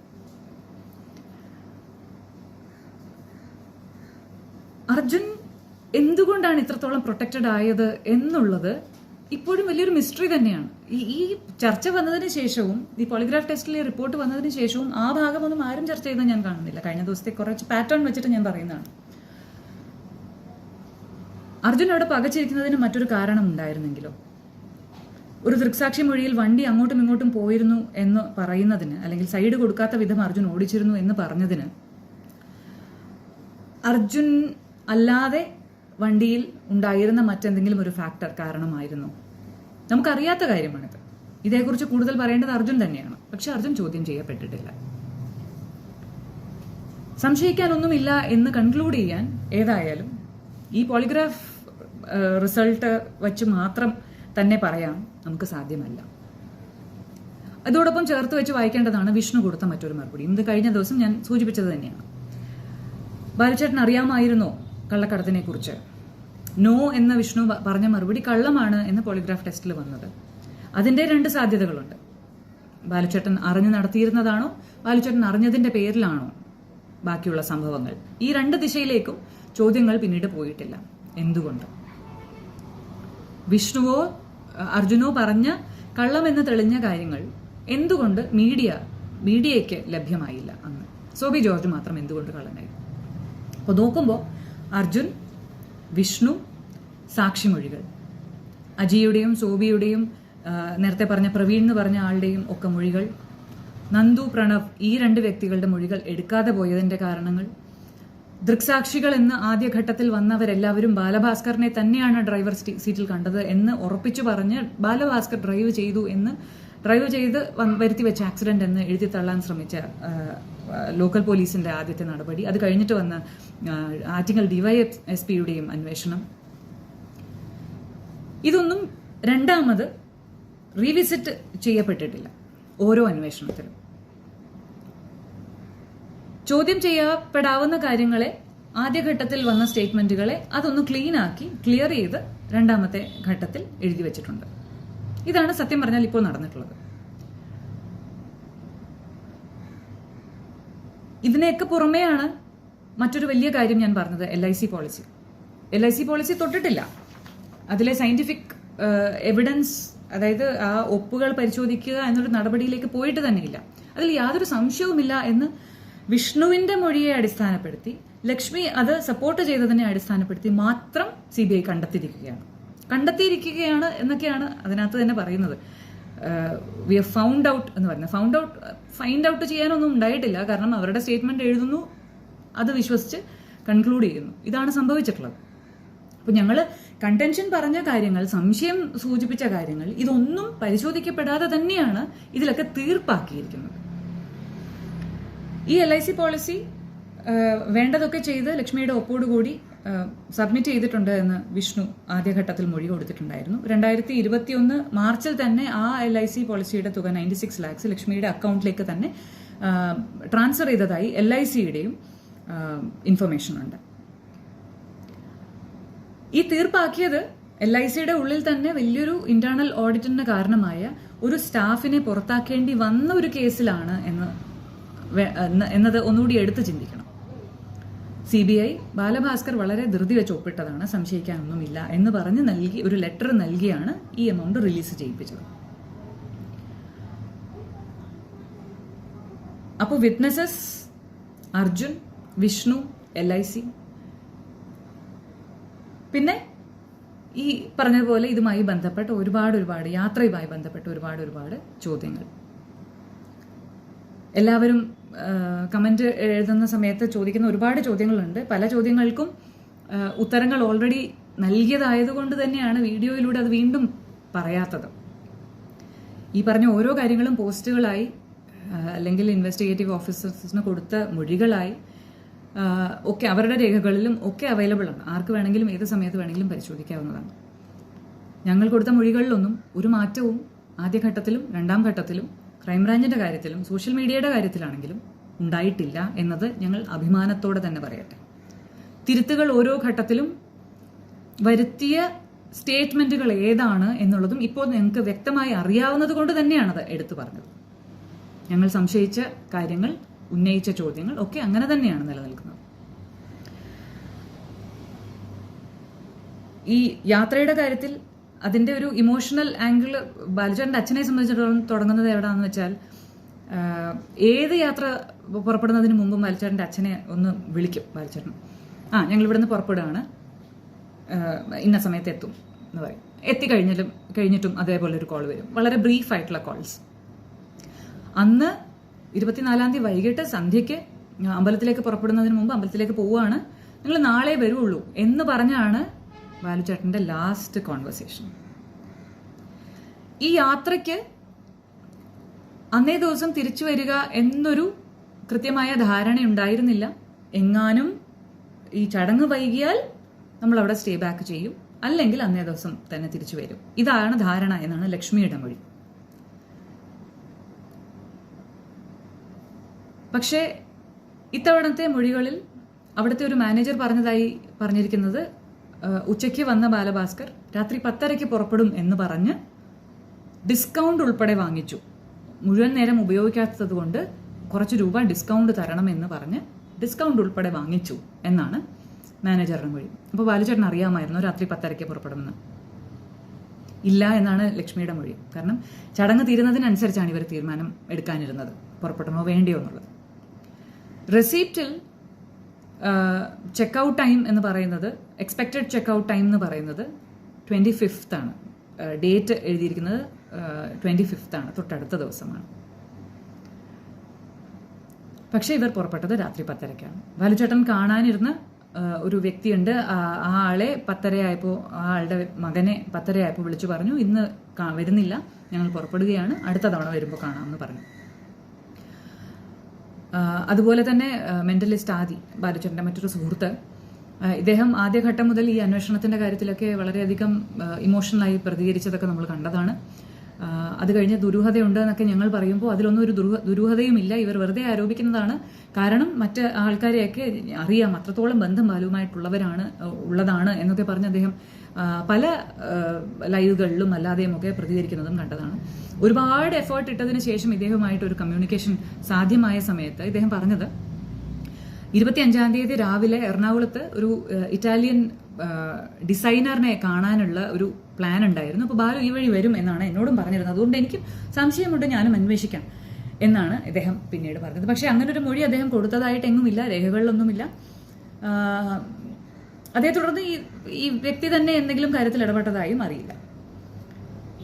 അർജുൻ എന്തുകൊണ്ടാണ് ഇത്രത്തോളം പ്രൊട്ടക്റ്റഡ് ആയത് എന്നുള്ളത് ഇപ്പോഴും വലിയൊരു മിസ്റ്ററി തന്നെയാണ്. ഈ ചർച്ച വന്നതിന് ശേഷവും, ഈ പോളിഗ്രാഫ് ടെസ്റ്റിലെ റിപ്പോർട്ട് വന്നതിന് ശേഷവും ആ ഭാഗമൊന്നും ആരും ചർച്ച ചെയ്ത് ഞാൻ കാണുന്നില്ല. കഴിഞ്ഞ ദിവസത്തെ കുറച്ച് പാറ്റേൺ വെച്ചിട്ട് ഞാൻ പറയുന്നതാണ്. അർജുൻ അവിടെ പകച്ചിരിക്കുന്നതിന് മറ്റൊരു കാരണം ഉണ്ടായിരുന്നെങ്കിലോ? ഒരു ദൃക്സാക്ഷി മൊഴിയിൽ വണ്ടി അങ്ങോട്ടും ഇങ്ങോട്ടും പോയിരുന്നു എന്ന് പറയുന്നതിന്, അല്ലെങ്കിൽ സൈഡ് കൊടുക്കാത്ത വിധം അർജുൻ ഓടിച്ചിരുന്നു എന്ന് പറഞ്ഞതിന് അർജുൻ അല്ലാതെ വണ്ടിയിൽ ഉണ്ടായിരുന്ന മറ്റെന്തെങ്കിലും ഒരു ഫാക്ടർ കാരണമായിരുന്നു? നമുക്കറിയാത്ത കാര്യമാണിത്. ഇതേക്കുറിച്ച് കൂടുതൽ പറയേണ്ടത് അർജുൻ തന്നെയാണ്. പക്ഷെ അർജുൻ ചോദ്യം ചെയ്യപ്പെട്ടിട്ടില്ല. സംശയിക്കാനൊന്നുമില്ല എന്ന് കൺക്ലൂഡ് ചെയ്യാൻ ഏതായാലും ഈ പോളിഗ്രാഫ് റിസൾട്ട് വച്ച് മാത്രം തന്നെ പറയാൻ നമുക്ക് സാധ്യമല്ല. അതോടൊപ്പം ചേർത്ത് വെച്ച് വായിക്കേണ്ടതാണ് വിഷ്ണു കൊടുത്ത മറ്റൊരു മറുപടി. ഇത് കഴിഞ്ഞ ദിവസം ഞാൻ സൂചിപ്പിച്ചത് തന്നെയാണ്. ബാലുചേട്ടൻ അറിയാമായിരുന്നോ കള്ളക്കടത്തിനെ കുറിച്ച്? നോ എന്ന വിഷ്ണു പറഞ്ഞ മറുപടി കള്ളമാണ് എന്ന് പോളിഗ്രാഫ് ടെസ്റ്റിൽ വന്നത്. അതിന്റെ രണ്ട് സാധ്യതകളുണ്ട്. ബാലുചേട്ടൻ അറിഞ്ഞു നടത്തിയിരുന്നതാണോ, ബാലുചേട്ടൻ അറിഞ്ഞതിന്റെ പേരിലാണോ ബാക്കിയുള്ള സംഭവങ്ങൾ? ഈ രണ്ട് ദിശയിലേക്കും ചോദ്യങ്ങൾ പിന്നീട് പോയിട്ടില്ല. എന്തുകൊണ്ട്? വിഷ്ണുവോ അർജുനോ പറഞ്ഞ കള്ളമെന്ന് തെളിഞ്ഞ കാര്യങ്ങൾ എന്തുകൊണ്ട് മീഡിയയ്ക്ക് ലഭ്യമായില്ല? അന്ന് സോബി ജോർജ് മാത്രം എന്തുകൊണ്ട് കള്ളനായി? അപ്പോൾ നോക്കുമ്പോൾ അർജുൻ, വിഷ്ണു, സാക്ഷിമൊഴികൾ, അജിയുടെയും സോബിയുടെയും നേരത്തെ പറഞ്ഞ പ്രവീൺ എന്ന് പറഞ്ഞ ആളുടെയും ഒക്കെ മൊഴികൾ, നന്ദു, പ്രണവ്, ഈ രണ്ട് വ്യക്തികളുടെ മൊഴികൾ എടുക്കാതെ പോയതിന്റെ കാരണങ്ങൾ, ദൃക്സാക്ഷികൾ എന്ന് ആദ്യഘട്ടത്തിൽ വന്നവരെല്ലാവരും ബാലഭാസ്കറിനെ തന്നെയാണ് ഡ്രൈവർ സീറ്റിൽ കണ്ടത് എന്ന് ഉറപ്പിച്ചു പറഞ്ഞ് ബാലഭാസ്കർ ഡ്രൈവ് ചെയ്ത് വരുത്തി വെച്ച ആക്സിഡന്റ് എന്ന് എഴുതി തള്ളാൻ ശ്രമിച്ച ലോക്കൽ പോലീസിന്റെ ആദ്യത്തെ നടപടി, അത് കഴിഞ്ഞിട്ട് വന്ന ആറ്റിങ്ങൽ DYSPയുടെയും അന്വേഷണം, ഇതൊന്നും രണ്ടാമത് റീവിസിറ്റ് ചെയ്യപ്പെട്ടിട്ടില്ല ഓരോ അന്വേഷണത്തിലും. ചോദ്യം ചെയ്യപ്പെടാവുന്ന കാര്യങ്ങളെ ആദ്യഘട്ടത്തിൽ വന്ന സ്റ്റേറ്റ്മെന്റുകളെ അതൊന്ന് ക്ലിയർ ചെയ്ത് രണ്ടാമത്തെ ഘട്ടത്തിൽ എഴുതി വെച്ചിട്ടുണ്ട്. ഇതാണ് സത്യം പറഞ്ഞാൽ ഇപ്പോൾ നടന്നിട്ടുള്ളത്. ഇതിനെയൊക്കെ പുറമെയാണ് മറ്റൊരു വലിയ കാര്യം ഞാൻ പറഞ്ഞത്, LIC പോളിസി. LIC പോളിസി തൊട്ടിട്ടില്ല. അതിലെ സയന്റിഫിക് എവിഡൻസ്, അതായത് ആ ഒപ്പുകൾ പരിശോധിക്കുക എന്നൊരു നടപടിയിലേക്ക് പോയിട്ട് തന്നെയില്ല. അതിൽ യാതൊരു സംശയവുമില്ല എന്ന് വിഷ്ണുവിന്റെ മൊഴിയെ അടിസ്ഥാനപ്പെടുത്തി, ലക്ഷ്മി അത് സപ്പോർട്ട് ചെയ്തതിനെ അടിസ്ഥാനപ്പെടുത്തി മാത്രം CBI കണ്ടെത്തിയിരിക്കുകയാണ് എന്നൊക്കെയാണ് അതിനകത്ത് തന്നെ പറയുന്നത്. വി ഹവ് ഫൗണ്ട് ഔട്ട് എന്ന് പറയുന്നത്. ഫൈൻഡ് ഔട്ട് ചെയ്യാനൊന്നും ഉണ്ടായിട്ടില്ല. കാരണം അവരുടെ സ്റ്റേറ്റ്മെന്റ് എഴുതുന്നു, അത് വിശ്വസിച്ച് കൺക്ലൂഡ് ചെയ്യുന്നു. ഇതാണ് സംഭവിച്ചിട്ടുള്ളത്. അപ്പൊ ഞങ്ങള് കണ്ടൻഷൻ പറഞ്ഞ കാര്യങ്ങൾ, സംശയം സൂചിപ്പിച്ച കാര്യങ്ങൾ, ഇതൊന്നും പരിശോധിക്കപ്പെടാതെ തന്നെയാണ് ഇതിലൊക്കെ തീർപ്പാക്കിയിരിക്കുന്നത്. ഈ LIC പോളിസി വേണ്ടതൊക്കെ ചെയ്ത് ലക്ഷ്മിയുടെ ഒപ്പോടുകൂടി സബ്മിറ്റ് ചെയ്തിട്ടുണ്ട് എന്ന് വിഷ്ണു ആദ്യഘട്ടത്തിൽ മൊഴി കൊടുത്തിട്ടുണ്ടായിരുന്നു. 2021 മാർച്ചിൽ തന്നെ ആ LIC പോളിസിയുടെ തുക 96 lakhs ലക്ഷ്മിയുടെ അക്കൗണ്ടിലേക്ക് തന്നെ ട്രാൻസ്ഫർ ചെയ്തതായി LICയുടെയും ഇൻഫർമേഷൻ ഉണ്ട്. ഈ തീർപ്പാക്കിയത് LICയുടെ ഉള്ളിൽ തന്നെ വലിയൊരു ഇന്റേണൽ ഓഡിറ്റിന് കാരണമായ ഒരു സ്റ്റാഫിനെ പുറത്താക്കേണ്ടി വന്ന ഒരു കേസിലാണ് എന്നത് ഒന്നുകൂടി എടുത്ത് ചിന്തിക്കണം. CBI ബാലഭാസ്കർ വളരെ ധൃതി വെച്ച് ഒപ്പിട്ടതാണ്, സംശയിക്കാനൊന്നുമില്ല എന്ന് പറഞ്ഞ് ഒരു ലെറ്റർ നൽകിയാണ് ഈ എമൗണ്ട് റിലീസ് ചെയ്യിപ്പിച്ചത്. അപ്പോൾ വിറ്റ്നസസ് അർജുൻ, വിഷ്ണു, LIC, പിന്നെ ഈ പറഞ്ഞതുപോലെ ഇതുമായി ബന്ധപ്പെട്ട ഒരുപാട് യാത്രയുമായി ബന്ധപ്പെട്ട ഒരുപാട് ചോദ്യങ്ങൾ. എല്ലാവരും കമന്റ് എഴുതുന്ന സമയത്ത് ചോദിക്കുന്ന ഒരുപാട് ചോദ്യങ്ങളുണ്ട്. പല ചോദ്യങ്ങൾക്കും ഉത്തരങ്ങൾ ഓൾറെഡി നൽകിയതായതുകൊണ്ട് തന്നെയാണ് വീഡിയോയിലൂടെ അത് വീണ്ടും പറയാത്തത്. ഈ പറഞ്ഞ ഓരോ കാര്യങ്ങളും പോസ്റ്റുകളായി അല്ലെങ്കിൽ ഇൻവെസ്റ്റിഗേറ്റീവ് ഓഫീസേഴ്സിന് കൊടുത്ത മൊഴികളായി ഒക്കെ അവരുടെ രേഖകളിലും ഒക്കെ അവൈലബിൾ ആണ്. ആർക്ക് വേണമെങ്കിലും ഏത് സമയത്ത് വേണമെങ്കിലും പരിശോധിക്കാവുന്നതാണ്. ഞങ്ങൾ കൊടുത്ത മൊഴികളിലൊന്നും ഒരു മാറ്റവും ആദ്യഘട്ടത്തിലും രണ്ടാം ഘട്ടത്തിലും ക്രൈംബ്രാഞ്ചിന്റെ കാര്യത്തിലും സോഷ്യൽ മീഡിയയുടെ കാര്യത്തിലാണെങ്കിലും ഉണ്ടായിട്ടില്ല എന്നത് ഞങ്ങൾ അഭിമാനത്തോടെ തന്നെ പറയട്ടെ. തിരുത്തുകൾ ഓരോ ഘട്ടത്തിലും വരുത്തിയ സ്റ്റേറ്റ്മെന്റുകൾ ഏതാണ് എന്നുള്ളതും ഇപ്പോൾ ഞങ്ങൾക്ക് വ്യക്തമായി അറിയാവുന്നത് കൊണ്ട് തന്നെയാണത് എടുത്തു പറഞ്ഞത്. ഞങ്ങൾ സംശയിച്ച കാര്യങ്ങൾ, ഉന്നയിച്ച ചോദ്യങ്ങൾ ഒക്കെ അങ്ങനെ തന്നെയാണ് നിലനിൽക്കുന്നത്. ഈ യാത്രയുടെ കാര്യത്തിൽ അതിന്റെ ഒരു ഇമോഷണൽ ആംഗിൾ ബാലുചേട്ടന്റെ അച്ഛനെ സംബന്ധിച്ചിടത്തോളം തുടങ്ങുന്നത് എവിടെയാണെന്ന് വെച്ചാൽ, ഏത് യാത്ര പുറപ്പെടുന്നതിന് മുമ്പും ബാലുചേട്ടന്റെ അച്ഛനെ ഒന്ന് വിളിക്കും. ബാലുചേട്ടൻ ഞങ്ങൾ ഇവിടുന്ന് പുറപ്പെടുകയാണ്, ഇന്ന സമയത്ത് എത്തും എന്ന് പറയും. കഴിഞ്ഞിട്ടും അതേപോലെ ഒരു കോൾ വരും, വളരെ ബ്രീഫ് ആയിട്ടുള്ള കോൾസ്. അന്ന് 24-ാം തീയതി വൈകിട്ട് സന്ധ്യയ്ക്ക് അമ്പലത്തിലേക്ക് പുറപ്പെടുന്നതിന് മുമ്പ് അമ്പലത്തിലേക്ക് പോവുകയാണ്, നിങ്ങൾ നാളെ വരുള്ളൂ എന്ന് പറഞ്ഞാണ് ബാലുചേട്ടന്റെ ലാസ്റ്റ് കോൺവെർസേഷൻ. ഈ യാത്രയ്ക്ക് അന്നേ ദിവസം തിരിച്ചു വരിക എന്നൊരു കൃത്യമായ ധാരണയുണ്ടായിരുന്നില്ല. എങ്ങാനും ഈ ചടങ്ങ് വൈകിയാൽ നമ്മൾ അവിടെ സ്റ്റേ ബാക്ക് ചെയ്യും, അല്ലെങ്കിൽ അന്നേ ദിവസം തന്നെ തിരിച്ചു വരും. ഇതാണ് ധാരണ എന്നാണ് ലക്ഷ്മിയുടെ മൊഴി. പക്ഷേ ഇത്തവണത്തെ മൊഴികളിൽ അവിടുത്തെ ഒരു മാനേജർ പറഞ്ഞിരിക്കുന്നത്, ഉച്ചയ്ക്ക് വന്ന ബാലഭാസ്കർ രാത്രി 10:30 പുറപ്പെടും എന്ന് പറഞ്ഞ് ഡിസ്കൗണ്ട് ഉൾപ്പെടെ വാങ്ങിച്ചു. മുഴുവൻ നേരം ഉപയോഗിക്കാത്തത് കൊണ്ട് കുറച്ച് രൂപ ഡിസ്കൗണ്ട് തരണം എന്ന് പറഞ്ഞ് ഡിസ്കൗണ്ട് ഉൾപ്പെടെ വാങ്ങിച്ചു എന്നാണ് മാനേജറുടെ മൊഴി. അപ്പോൾ ബാലുചേട്ടൻ അറിയാമായിരുന്നു രാത്രി 10:30 പുറപ്പെടുമെന്ന്? ഇല്ല എന്നാണ് ലക്ഷ്മിയുടെ മൊഴി. കാരണം ചടങ്ങ് തീരുന്നതിനനുസരിച്ചാണ് ഇവർ തീരുമാനം എടുക്കാനിരുന്നത്, പുറപ്പെടണോ വേണ്ടിയോ എന്നുള്ളത്. റെസീപ്റ്റിൽ ചെക്കൗട്ട് ടൈം എന്ന് പറയുന്നത്, എക്സ്പെക്റ്റഡ് ചെക്കൗട്ട് ടൈം എന്ന് പറയുന്നത് 25th ആണ്. ഡേറ്റ് എഴുതിയിരിക്കുന്നത് 25th ആണ്, തൊട്ടടുത്ത ദിവസമാണ്. പക്ഷേ ഇവർ പുറപ്പെട്ടത് രാത്രി 10:30-ക്കാണ്. ബാലുചേട്ടൻ കാണാനിരുന്ന ഒരു വ്യക്തിയുണ്ട്. ആ ആളെ 10:30 ആയപ്പോൾ, ആ ആളുടെ മകനെ 10:30 ആയപ്പോൾ വിളിച്ചു പറഞ്ഞു, ഇന്ന് വരുന്നില്ല, ഞങ്ങൾ പുറപ്പെടുകയാണ്, അടുത്ത തവണ വരുമ്പോൾ കാണാമെന്ന് പറഞ്ഞു. അതുപോലെ തന്നെ മെന്റലിസ്റ്റ് ആദി, ബാലുചേട്ടൻ്റെ മറ്റൊരു സുഹൃത്ത്, ഇദ്ദേഹം ആദ്യഘട്ടം മുതൽ ഈ അന്വേഷണത്തിന്റെ കാര്യത്തിലൊക്കെ വളരെയധികം ഇമോഷണലായി പ്രതികരിച്ചതൊക്കെ നമ്മൾ കണ്ടതാണ്. അത് കഴിഞ്ഞ് ദുരൂഹതയുണ്ട് എന്നൊക്കെ ഞങ്ങൾ പറയുമ്പോൾ അതിലൊന്നും ഒരു ദുരൂഹതയുമില്ല, ഇവർ വെറുതെ ആരോപിക്കുന്നതാണ്. കാരണം മറ്റ് ആൾക്കാരെയൊക്കെ അറിയാം, അത്രത്തോളം ബന്ധം ഉള്ളതാണ് എന്നൊക്കെ പറഞ്ഞ് അദ്ദേഹം പല ലൈവുകളിലും അല്ലാതെയും ഒക്കെ പ്രതികരിക്കുന്നതും കണ്ടതാണ്. ഒരുപാട് എഫേർട്ട് ഇട്ടതിന് ശേഷം ഇദ്ദേഹമായിട്ട് ഒരു കമ്മ്യൂണിക്കേഷൻ സാധ്യമായ സമയത്ത് ഇദ്ദേഹം പറഞ്ഞത് 25-ാം തീയതി രാവിലെ എറണാകുളത്ത് ഒരു ഇറ്റാലിയൻ ഡിസൈനറിനെ കാണാനുള്ള ഒരു പ്ലാൻ ഉണ്ടായിരുന്നു. അപ്പോൾ ബാലു ഈ വഴി വരും എന്നാണ് എന്നോടും പറഞ്ഞിരുന്നത്. അതുകൊണ്ട് എനിക്കും സംശയമുണ്ട്, ഞാനും അന്വേഷിക്കാം എന്നാണ് ഇദ്ദേഹം പിന്നീട് പറഞ്ഞത്. പക്ഷേ അങ്ങനെ ഒരു മൊഴി അദ്ദേഹം കൊടുത്തതായിട്ട് എങ്ങുമില്ല, രേഖകളിലൊന്നുമില്ല. അതേ തുടർന്ന് ഈ വ്യക്തി തന്നെ എന്തെങ്കിലും കാര്യത്തിൽ ഇടപെട്ടതായും അറിയില്ല.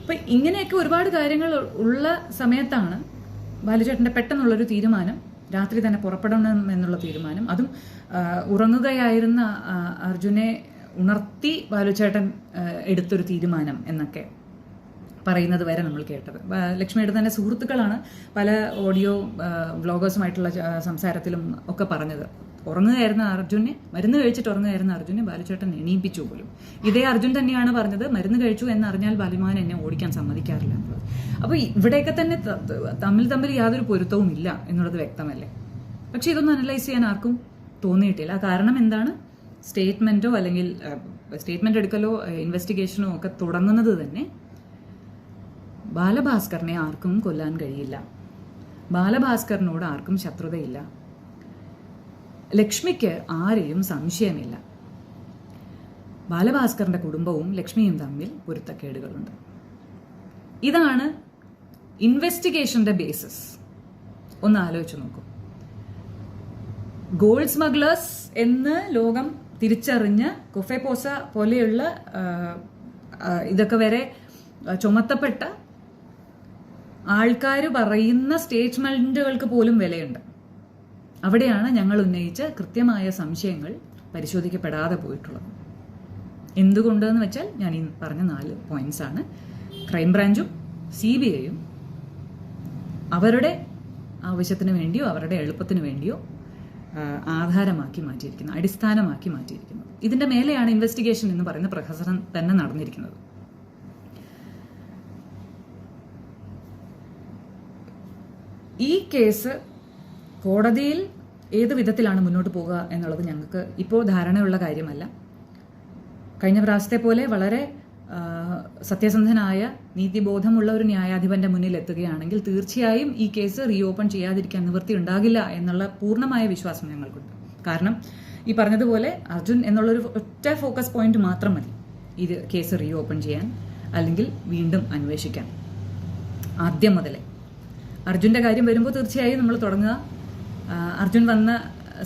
അപ്പൊ ഇങ്ങനെയൊക്കെ ഒരുപാട് കാര്യങ്ങൾ ഉള്ള സമയത്താണ് ബാലുചേട്ടന്റെ പെട്ടെന്നുള്ളൊരു തീരുമാനം, രാത്രി തന്നെ പുറപ്പെടണം എന്നുള്ള തീരുമാനം. അതും ഉറങ്ങുകയായിരുന്ന അർജുനെ ഉണർത്തി ബാലുചേട്ടൻ എടുത്തൊരു തീരുമാനം എന്നൊക്കെ പറയുന്നത് വരെ നമ്മൾ കേട്ടത്. ലക്ഷ്മിയുടെ തന്നെ സുഹൃത്തുക്കളാണ് പല ഓഡിയോ വ്ളോഗേഴ്സുമായിട്ടുള്ള സംസാരത്തിലും ഒക്കെ പറഞ്ഞത്. ഉറങ്ങുകയായിരുന്ന അർജുനെ, മരുന്ന് കഴിച്ചിട്ട് ഉറങ്ങുകയായിരുന്ന അർജുനെ ബാലുചേട്ടൻ എണീപ്പിച്ചു പോലും. ഇതേ അർജുൻ തന്നെയാണ് പറഞ്ഞത്, മരുന്ന് കഴിച്ചു എന്നറിഞ്ഞാൽ ബാലുമാൻ എന്നെ ഓടിക്കാൻ സമ്മതിക്കാറില്ല എന്നുള്ളത്. അപ്പോൾ ഇവിടെയൊക്കെ തന്നെ തമ്മിൽ യാതൊരു പൊരുത്തവും ഇല്ല എന്നുള്ളത് വ്യക്തമല്ലേ. പക്ഷെ ഇതൊന്നും അനലൈസ് ചെയ്യാൻ ആർക്കും തോന്നിയിട്ടില്ല. കാരണം എന്താണ്? സ്റ്റേറ്റ്മെന്റോ അല്ലെങ്കിൽ സ്റ്റേറ്റ്മെന്റ് എടുക്കലോ ഇൻവെസ്റ്റിഗേഷനോ ഒക്കെ തുടങ്ങുന്നത് തന്നെ ബാലഭാസ്കറിനെ ആർക്കും കൊല്ലാൻ കഴിയില്ല, ബാലഭാസ്കറിനോട് ആർക്കും ശത്രുതയില്ല, ലക്ഷ്മിക്ക് ആരെയും സംശയമില്ല, ബാലഭാസ്കറിന്റെ കുടുംബവും ലക്ഷ്മിയും തമ്മിൽ പൊരുത്തക്കേടുകളുണ്ട്. ഇതാണ് ഇൻവെസ്റ്റിഗേഷന്റെ ബേസിസ്. ഒന്ന് ആലോചിച്ച് നോക്കൂ. ഗോൾഡ് സ്മഗ്ലേഴ്സ് എന്ന് ലോകം തിരിച്ചറിഞ്ഞ കൊഫെപോസ പോലെയുള്ള ഇതൊക്കെ വരെ ചുമത്തപ്പെട്ട ആൾക്കാർ പറയുന്ന സ്റ്റേറ്റ്മെന്റുകൾക്ക് പോലും വിലയുണ്ട്. അവിടെയാണ് ഞങ്ങൾ ഉന്നയിച്ച കൃത്യമായ സംശയങ്ങൾ പരിശോധിക്കപ്പെടാതെ പോയിട്ടുള്ളത്. എന്തുകൊണ്ടെന്ന് വെച്ചാൽ ഞാൻ ഈ പറഞ്ഞ 4 പോയിന്റ്സ് ആണ് ക്രൈംബ്രാഞ്ചും CBIയും അവരുടെ ആവശ്യത്തിന് വേണ്ടിയോ അവരുടെ എളുപ്പത്തിന് വേണ്ടിയോ ആധാരമാക്കി മാറ്റിയിരിക്കുന്നത്, അടിസ്ഥാനമാക്കി മാറ്റിയിരിക്കുന്നത്. ഇതിന്റെ മേലെയാണ് ഇൻവെസ്റ്റിഗേഷൻ എന്ന് പറയുന്ന പ്രഹസനം തന്നെ നടന്നിരിക്കുന്നത്. ഈ കേസ് കോടതിയിൽ ഏത് വിധത്തിലാണ് മുന്നോട്ട് പോകുക എന്നുള്ളത് ഞങ്ങൾക്ക് ഇപ്പോൾ ധാരണയുള്ള കാര്യമല്ല. കഴിഞ്ഞ പ്രാവശ്യത്തെ പോലെ വളരെ സത്യസന്ധനായ നീതിബോധമുള്ള ഒരു ന്യായാധിപന്റെ മുന്നിൽ എത്തുകയാണെങ്കിൽ തീർച്ചയായും ഈ കേസ് റീഓപ്പൺ ചെയ്യാതിരിക്കാൻ നിവൃത്തി ഉണ്ടാകില്ല എന്നുള്ള പൂർണ്ണമായ വിശ്വാസം ഞങ്ങൾക്കുണ്ട്. കാരണം ഈ പറഞ്ഞതുപോലെ അർജുൻ എന്നുള്ളൊരു ഒറ്റ ഫോക്കസ് പോയിന്റ് മാത്രം മതി ഇത് കേസ് റീഓപ്പൺ ചെയ്യാൻ, അല്ലെങ്കിൽ വീണ്ടും അന്വേഷിക്കാൻ. ആദ്യം മുതലേ അർജുന്റെ കാര്യം വരുമ്പോൾ തീർച്ചയായും നമ്മൾ തുടങ്ങുക അർജുൻ വന്ന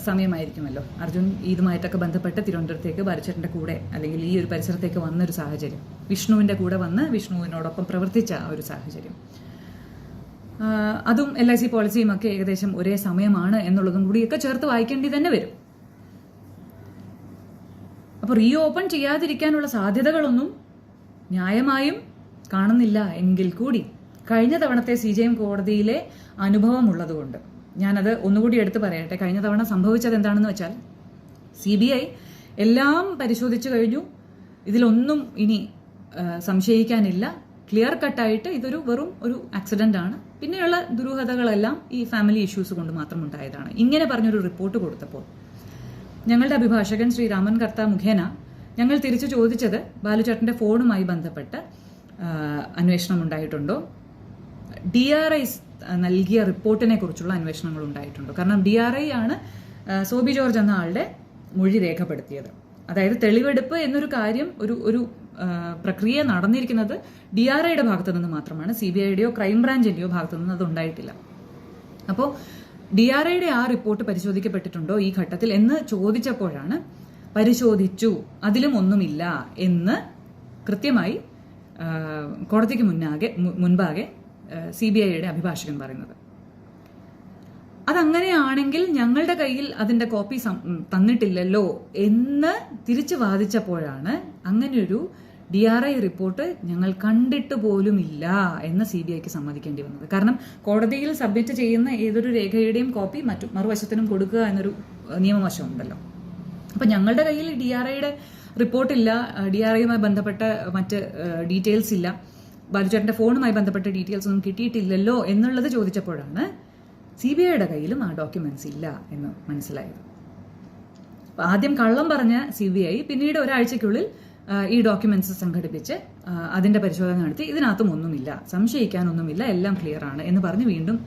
സമയമായിരിക്കുമല്ലോ. അർജുൻ ഇതുമായിട്ടൊക്കെ ബന്ധപ്പെട്ട് തിരുവനന്തപുരത്തേക്ക് ബാലുചേട്ടന്റെ കൂടെ അല്ലെങ്കിൽ ഈ ഒരു പരിസരത്തേക്ക് വന്നൊരു സാഹചര്യം, വിഷ്ണുവിന്റെ കൂടെ വന്ന് വിഷ്ണുവിനോടൊപ്പം പ്രവർത്തിച്ച ഒരു സാഹചര്യം, അതും LIC പോളിസിയും ഒക്കെ ഏകദേശം ഒരേ സമയമാണ് എന്നുള്ളതും കൂടിയൊക്കെ ചേർത്ത് വായിക്കേണ്ടി തന്നെ വരും. അപ്പോൾ റീഓപ്പൺ ചെയ്യാതിരിക്കാനുള്ള സാധ്യതകളൊന്നും ന്യായമായും കാണുന്നില്ല എങ്കിൽ കൂടി കഴിഞ്ഞ തവണത്തെ CJM കോടതിയിലെ അനുഭവം ഉള്ളതുകൊണ്ട് ഞാനത് ഒന്നുകൂടി എടുത്തു പറയട്ടെ. കഴിഞ്ഞ തവണ സംഭവിച്ചത് എന്താണെന്ന് വെച്ചാൽ CBI എല്ലാം പരിശോധിച്ചു കഴിഞ്ഞു, ഇതിലൊന്നും ഇനി സംശയിക്കാനില്ല, ക്ലിയർ കട്ടായിട്ട് ഇതൊരു വെറും ഒരു ആക്സിഡന്റ് ആണ്, പിന്നെയുള്ള ദുരൂഹതകളെല്ലാം ഈ ഫാമിലി ഇഷ്യൂസ് കൊണ്ട് മാത്രം ഉണ്ടായതാണ്, ഇങ്ങനെ പറഞ്ഞൊരു റിപ്പോർട്ട് കൊടുത്തപ്പോൾ ഞങ്ങളുടെ അഭിഭാഷകൻ ശ്രീ രാമൻ കർത്ത മുഖേന ഞങ്ങൾ തിരിച്ചു ചോദിച്ചത് ബാലുചേട്ടന്റെ ഫോണുമായി ബന്ധപ്പെട്ട് അന്വേഷണം ഉണ്ടായിട്ടുണ്ടോ, DRI നൽകിയ റിപ്പോർട്ടിനെ കുറിച്ചുള്ള അന്വേഷണങ്ങൾ ഉണ്ടായിട്ടുണ്ടോ. കാരണം DRI ആണ് സോബി ജോർജ് എന്ന ആളുടെ മൊഴി രേഖപ്പെടുത്തിയത്. അതായത് തെളിവെടുപ്പ് എന്നൊരു കാര്യം, ഒരു പ്രക്രിയ നടന്നിരിക്കുന്നത് DRIയുടെ ഭാഗത്തു നിന്ന് മാത്രമാണ്, CBIയുടെയോ ക്രൈംബ്രാഞ്ചിന്റെയോ ഭാഗത്തു നിന്ന് അത് ഉണ്ടായിട്ടില്ല. അപ്പോൾ DRIയുടെ ആ റിപ്പോർട്ട് പരിശോധിക്കപ്പെട്ടിട്ടുണ്ടോ ഈ ഘട്ടത്തിൽ എന്ന് ചോദിച്ചപ്പോഴാണ് പരിശോധിച്ചു, അതിലും ഒന്നുമില്ല എന്ന് കൃത്യമായി കോടതിക്ക് മുൻപാകെ CBIയുടെ അഭിഭാഷകൻ പറയുന്നത്. അതങ്ങനെയാണെങ്കിൽ ഞങ്ങളുടെ കയ്യിൽ അതിന്റെ കോപ്പി തന്നിട്ടില്ലല്ലോ എന്ന് തിരിച്ചു വാദിച്ചപ്പോഴാണ് അങ്ങനെയൊരു DRI റിപ്പോർട്ട് ഞങ്ങൾ കണ്ടിട്ട് പോലുമില്ല എന്ന് CBIക്ക് സമ്മതിക്കേണ്ടി വന്നത്. കാരണം കോടതിയിൽ സബ്മിറ്റ് ചെയ്യുന്ന ഏതൊരു രേഖയുടെയും കോപ്പി മറുവശത്തിനും കൊടുക്കുക എന്നൊരു നിയമവശം ഉണ്ടല്ലോ. അപ്പൊ ഞങ്ങളുടെ കയ്യിൽ DRIയുടെ റിപ്പോർട്ടില്ല, DRIയുമായി ബന്ധപ്പെട്ട മറ്റ് ഡീറ്റെയിൽസ് ഇല്ല, ബാലുചേട്ടന്റെ ഫോണുമായി ബന്ധപ്പെട്ട ഡീറ്റെയിൽസ് ഒന്നും കിട്ടിയിട്ടില്ലല്ലോ എന്നുള്ളത് ചോദിച്ചപ്പോഴാണ് CBIയുടെ കയ്യിലും ആ ഡോക്യുമെന്റ്സ് ഇല്ല എന്ന് മനസ്സിലായത്. ആദ്യം കള്ളം പറഞ്ഞ CBI പിന്നീട് ഒരാഴ്ചയ്ക്കുള്ളിൽ ഈ ഡോക്യുമെന്റ്സ് സംഘടിപ്പിച്ച് അതിന്റെ പരിശോധന നടത്തി ഇതിനകത്തും ഒന്നുമില്ല, സംശയിക്കാനൊന്നുമില്ല, എല്ലാം ക്ലിയർ ആണ് എന്ന് പറഞ്ഞ് വീണ്ടും